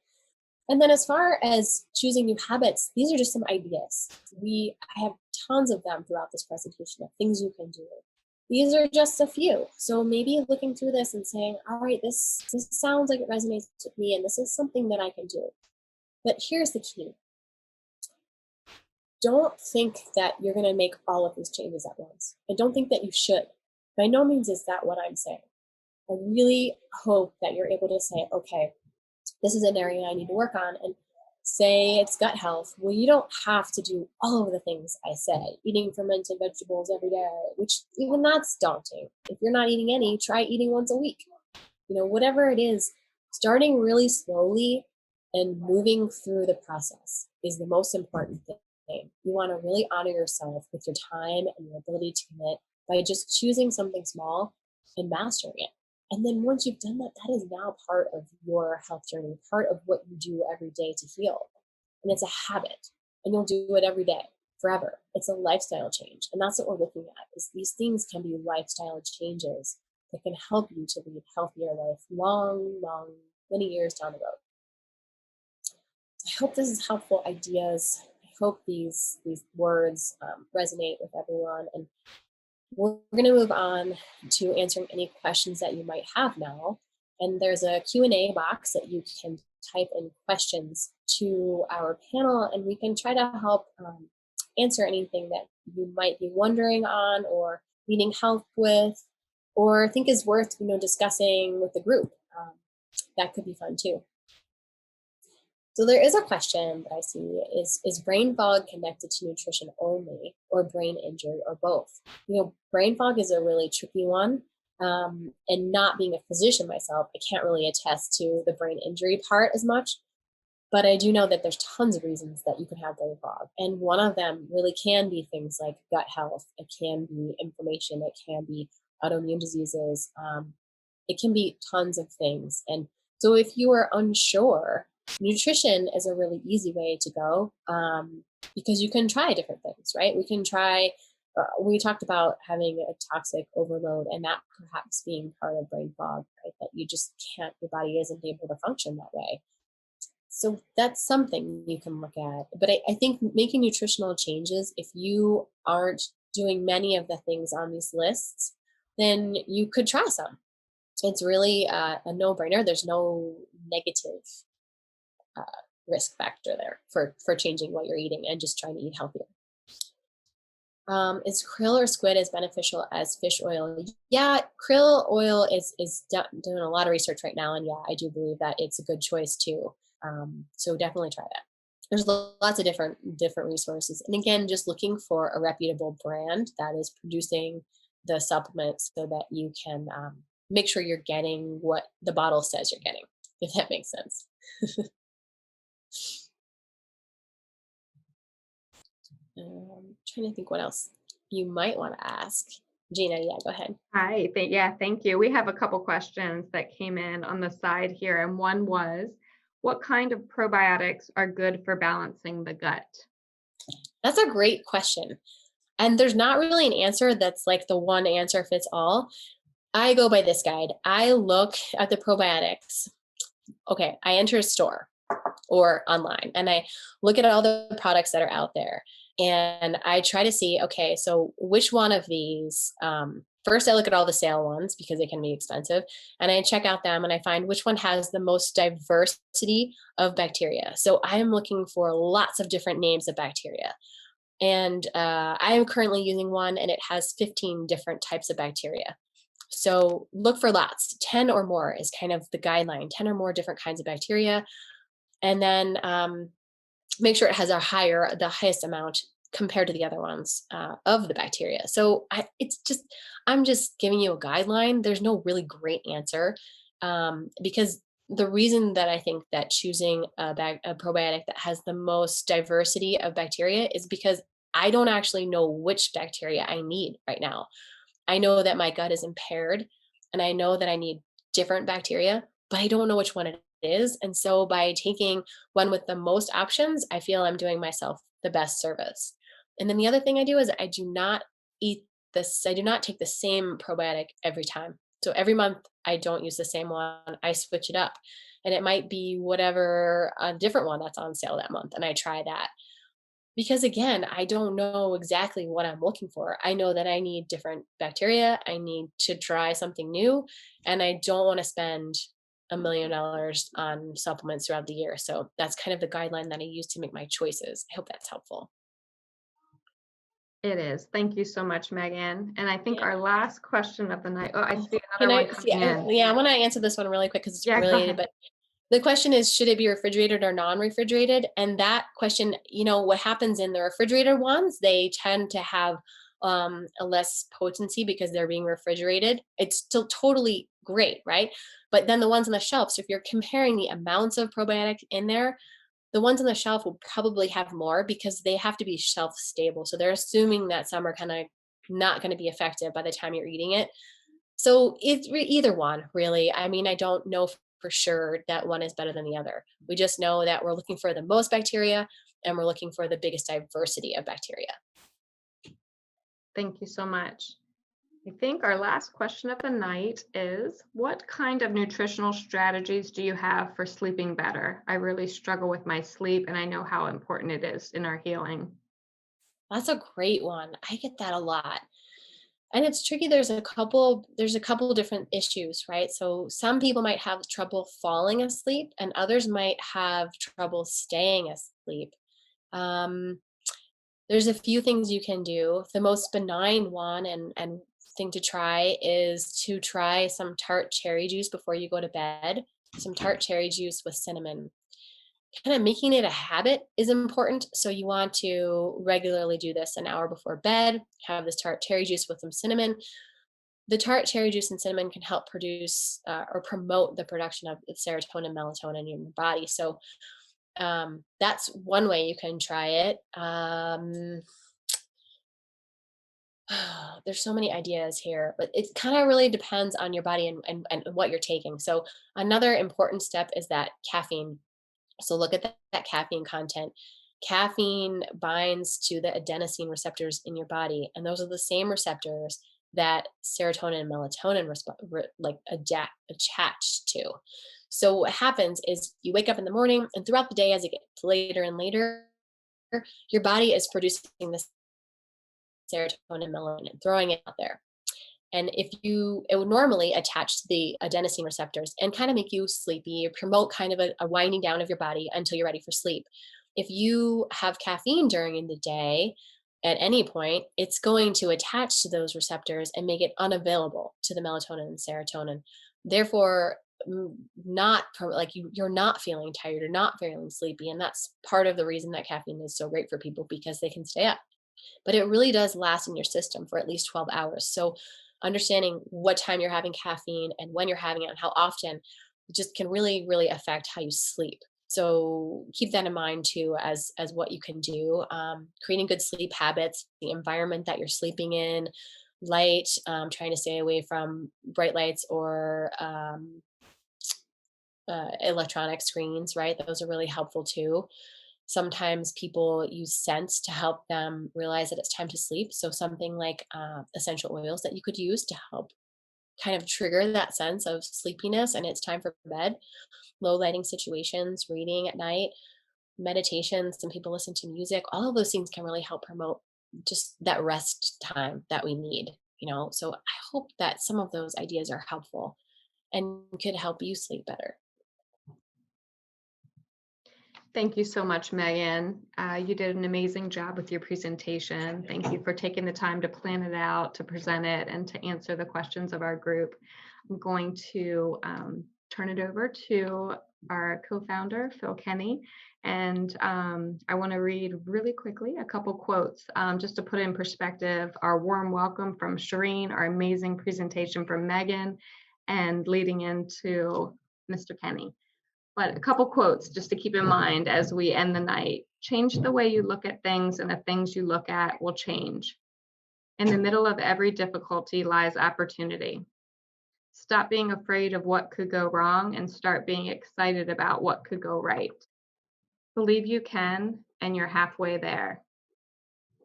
And then as far as choosing new habits, these are just some ideas. I have tons of them throughout this presentation of things you can do. These are just a few. So maybe looking through this and saying, all right, this sounds like it resonates with me, and this is something that I can do. But here's the key. Don't think that you're going to make all of these changes at once. And don't think that you should. By no means is that what I'm saying. I really hope that you're able to say, okay, this is an area I need to work on. And say it's gut health. Well, you don't have to do all of the things I said. Eating fermented vegetables every day, which even that's daunting. If you're not eating any, try eating once a week. Whatever it is, starting really slowly and moving through the process is the most important thing. You want to really honor yourself with your time and your ability to commit by just choosing something small and mastering it. And then once you've done that, that is now part of your health journey, part of what you do every day to heal. And it's a habit, and you'll do it every day, forever. It's a lifestyle change. And that's what we're looking at, is these things can be lifestyle changes that can help you to lead a healthier life many years down the road. I hope this is helpful ideas. I hope these words resonate with everyone. And we're going to move on to answering any questions that you might have now. And there's a Q&A box that you can type in questions to our panel, and we can try to help answer anything that you might be wondering on or needing help with, or think is worth discussing with the group. That could be fun too. So there is a question that I see is brain fog connected to nutrition only, or brain injury, or both? Brain fog is a really tricky one. And not being a physician myself, I can't really attest to the brain injury part as much. But I do know that there's tons of reasons that you can have brain fog. And one of them really can be things like gut health. It can be inflammation. It can be autoimmune diseases. It can be tons of things. And so if you are unsure, nutrition is a really easy way to go, because you can try different things, right? We can try we talked about having a toxic overload and that perhaps being part of brain fog, right? That you just can't, your body isn't able to function that way. So that's something you can look at. But I think making nutritional changes, if you aren't doing many of the things on these lists, then you could try some. It's really a no-brainer. There's no negative uh, risk factor there for changing what you're eating and just trying to eat healthier. Is krill or squid as beneficial as fish oil? Yeah, krill oil is doing a lot of research right now, and yeah, I do believe that it's a good choice too. So definitely try that. There's lots of different resources, and again, just looking for a reputable brand that is producing the supplements so that you can make sure you're getting what the bottle says you're getting, if that makes sense. Trying to think what else you might want to ask. Gina, yeah, go ahead. Hi, thank you. We have a couple questions that came in on the side here, and one was, what kind of probiotics are good for balancing the gut? That's a great question. And there's not really an answer that's like the one answer fits all. I go by this guide. I look at the probiotics. Okay, I enter a store or online and I look at all the products that are out there. And I try to see, okay, so which one of these, first I look at all the sale ones because they can be expensive, and I check out them and I find which one has the most diversity of bacteria. So I am looking for lots of different names of bacteria. And I am currently using one and it has 15 different types of bacteria. So look for lots, 10 or more is kind of the guideline, 10 or more different kinds of bacteria. And then make sure it has the highest amount compared to the other ones of the bacteria. So I'm just giving you a guideline. There's no really great answer because the reason that I think that choosing a probiotic that has the most diversity of bacteria is because I don't actually know which bacteria I need right now. I know that my gut is impaired and I know that I need different bacteria, but I don't know which one it is. And so by taking one with the most options, I feel I'm doing myself the best service. And then the other thing I do is I do not take the same probiotic every time. So every month I don't use the same one. I switch it up. And it might be whatever a different one that's on sale that month. And I try that. Because again, I don't know exactly what I'm looking for. I know that I need different bacteria. I need to try something new. And I don't want to spend $1 million on supplements throughout the year. So that's kind of the guideline that I use to make my choices. I hope that's helpful. It is. Thank you so much, Megan. And I think our last question of the night. Oh, I see Can another I, one coming in. yeah, I want to answer this one really quick because it's Yeah, go related. ahead. But the question is, should it be refrigerated or non-refrigerated? And that question, what happens in the refrigerated ones, they tend to have a less potency because they're being refrigerated. It's still totally great, right? But then the ones on the shelf, so if you're comparing the amounts of probiotic in there, the ones on the shelf will probably have more because they have to be shelf stable. So they're assuming that some are kind of not going to be effective by the time you're eating it. So it's either one, really. I mean, I don't know for sure that one is better than the other. We just know that we're looking for the most bacteria and we're looking for the biggest diversity of bacteria. Thank you so much. I think our last question of the night is, what kind of nutritional strategies do you have for sleeping better? I really struggle with my sleep and I know how important it is in our healing. That's a great one. I get that a lot. And it's tricky. There's a couple different issues, right? So some people might have trouble falling asleep and others might have trouble staying asleep. There's a few things you can do. The most benign one and thing to try is to try some tart cherry juice before you go to bed. Some tart cherry juice with cinnamon. Kind of making it a habit is important. So you want to regularly do this an hour before bed, have this tart cherry juice with some cinnamon. The tart cherry juice and cinnamon can help produce or promote the production of serotonin and melatonin in your body. So that's one way you can try it. There's so many ideas here, but it kind of really depends on your body and what you're taking. So another important step is that caffeine. So look at that caffeine content. Caffeine binds to the adenosine receptors in your body, and those are the same receptors that serotonin and melatonin attach to. So what happens is you wake up in the morning, and throughout the day, as it gets later and later, your body is producing this serotonin and melatonin, throwing it out there. And it would normally attach to the adenosine receptors and kind of make you sleepy, or promote kind of a winding down of your body until you're ready for sleep. If you have caffeine during the day, at any point, it's going to attach to those receptors and make it unavailable to the melatonin and serotonin. Therefore, you're not feeling tired, you're not feeling sleepy. And that's part of the reason that caffeine is so great for people, because they can stay up. But it really does last in your system for at least 12 hours. So understanding what time you're having caffeine and when you're having it and how often just can really, really affect how you sleep. So keep that in mind too, as what you can do. Creating good sleep habits, the environment that you're sleeping in, light, trying to stay away from bright lights or electronic screens, right? Those are really helpful too. Sometimes people use scents to help them realize that it's time to sleep. So something like essential oils that you could use to help kind of trigger that sense of sleepiness and it's time for bed. Low lighting situations, reading at night, meditation, some people listen to music. All of those things can really help promote just that rest time that we need, So I hope that some of those ideas are helpful and could help you sleep better. Thank you so much, Megan. You did an amazing job with your presentation. Thank you for taking the time to plan it out, to present it, and to answer the questions of our group. I'm going to turn it over to our co-founder, Phil Kenny. And I want to read really quickly a couple quotes just to put in perspective our warm welcome from Shireen, our amazing presentation from Megan, and leading into Mr. Kenny. But a couple quotes just to keep in mind as we end the night. Change the way you look at things, and the things you look at will change. In the middle of every difficulty lies opportunity. Stop being afraid of what could go wrong and start being excited about what could go right. Believe you can, and you're halfway there.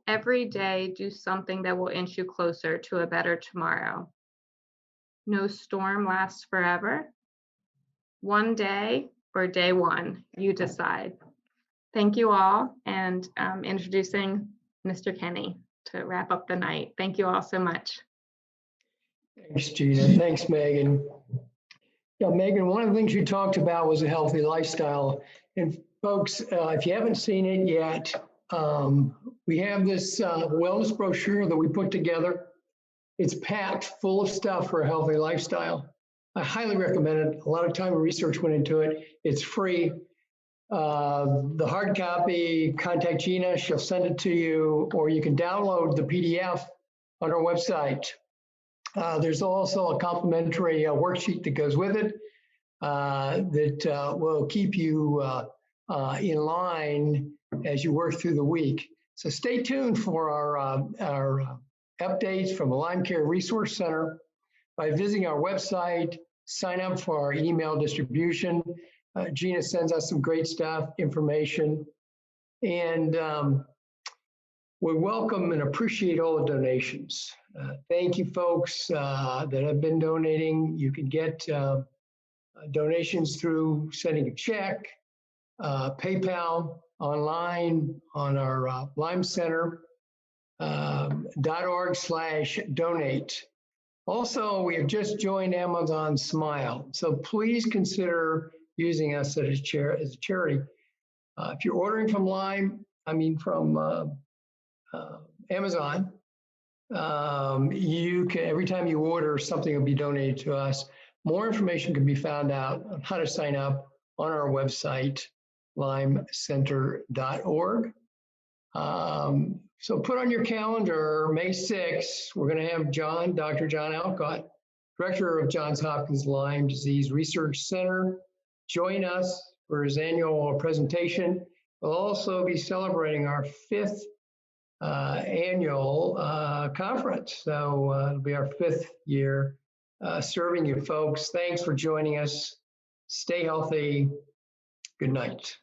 Every day, do something that will inch you closer to a better tomorrow. No storm lasts forever. One day, or day one, you decide. Thank you all, and introducing Mr. Kenny to wrap up the night. Thank you all so much. Thanks, Gina. Thanks, Megan. Yeah, Megan, one of the things you talked about was a healthy lifestyle. And folks, if you haven't seen it yet, we have this wellness brochure that we put together. It's packed full of stuff for a healthy lifestyle. I highly recommend it. A lot of time and research went into it. It's free. The hard copy, contact Gina. She'll send it to you, or you can download the PDF on our website. There's also a complimentary worksheet that goes with it that will keep you in line as you work through the week. So stay tuned for our updates from the Lyme Care Resource Center by visiting our website. Sign up for our email distribution. Gina sends us some great stuff, information, and we welcome and appreciate all the donations. Thank you, folks that have been donating. You can get donations through sending a check, PayPal, online on our Lyme Center, .org/donate. Also, we have just joined Amazon Smile, so please consider using us as a charity. If you're ordering from from Amazon, you can, every time you order, something will be donated to us. More information can be found out on how to sign up on our website, lymecenter.org. So put on your calendar, May 6th, we're going to have Dr. John Alcott, Director of Johns Hopkins Lyme Disease Research Center, join us for his annual presentation. We'll also be celebrating our 5th annual conference. So it'll be our 5th year serving you folks. Thanks for joining us. Stay healthy. Good night.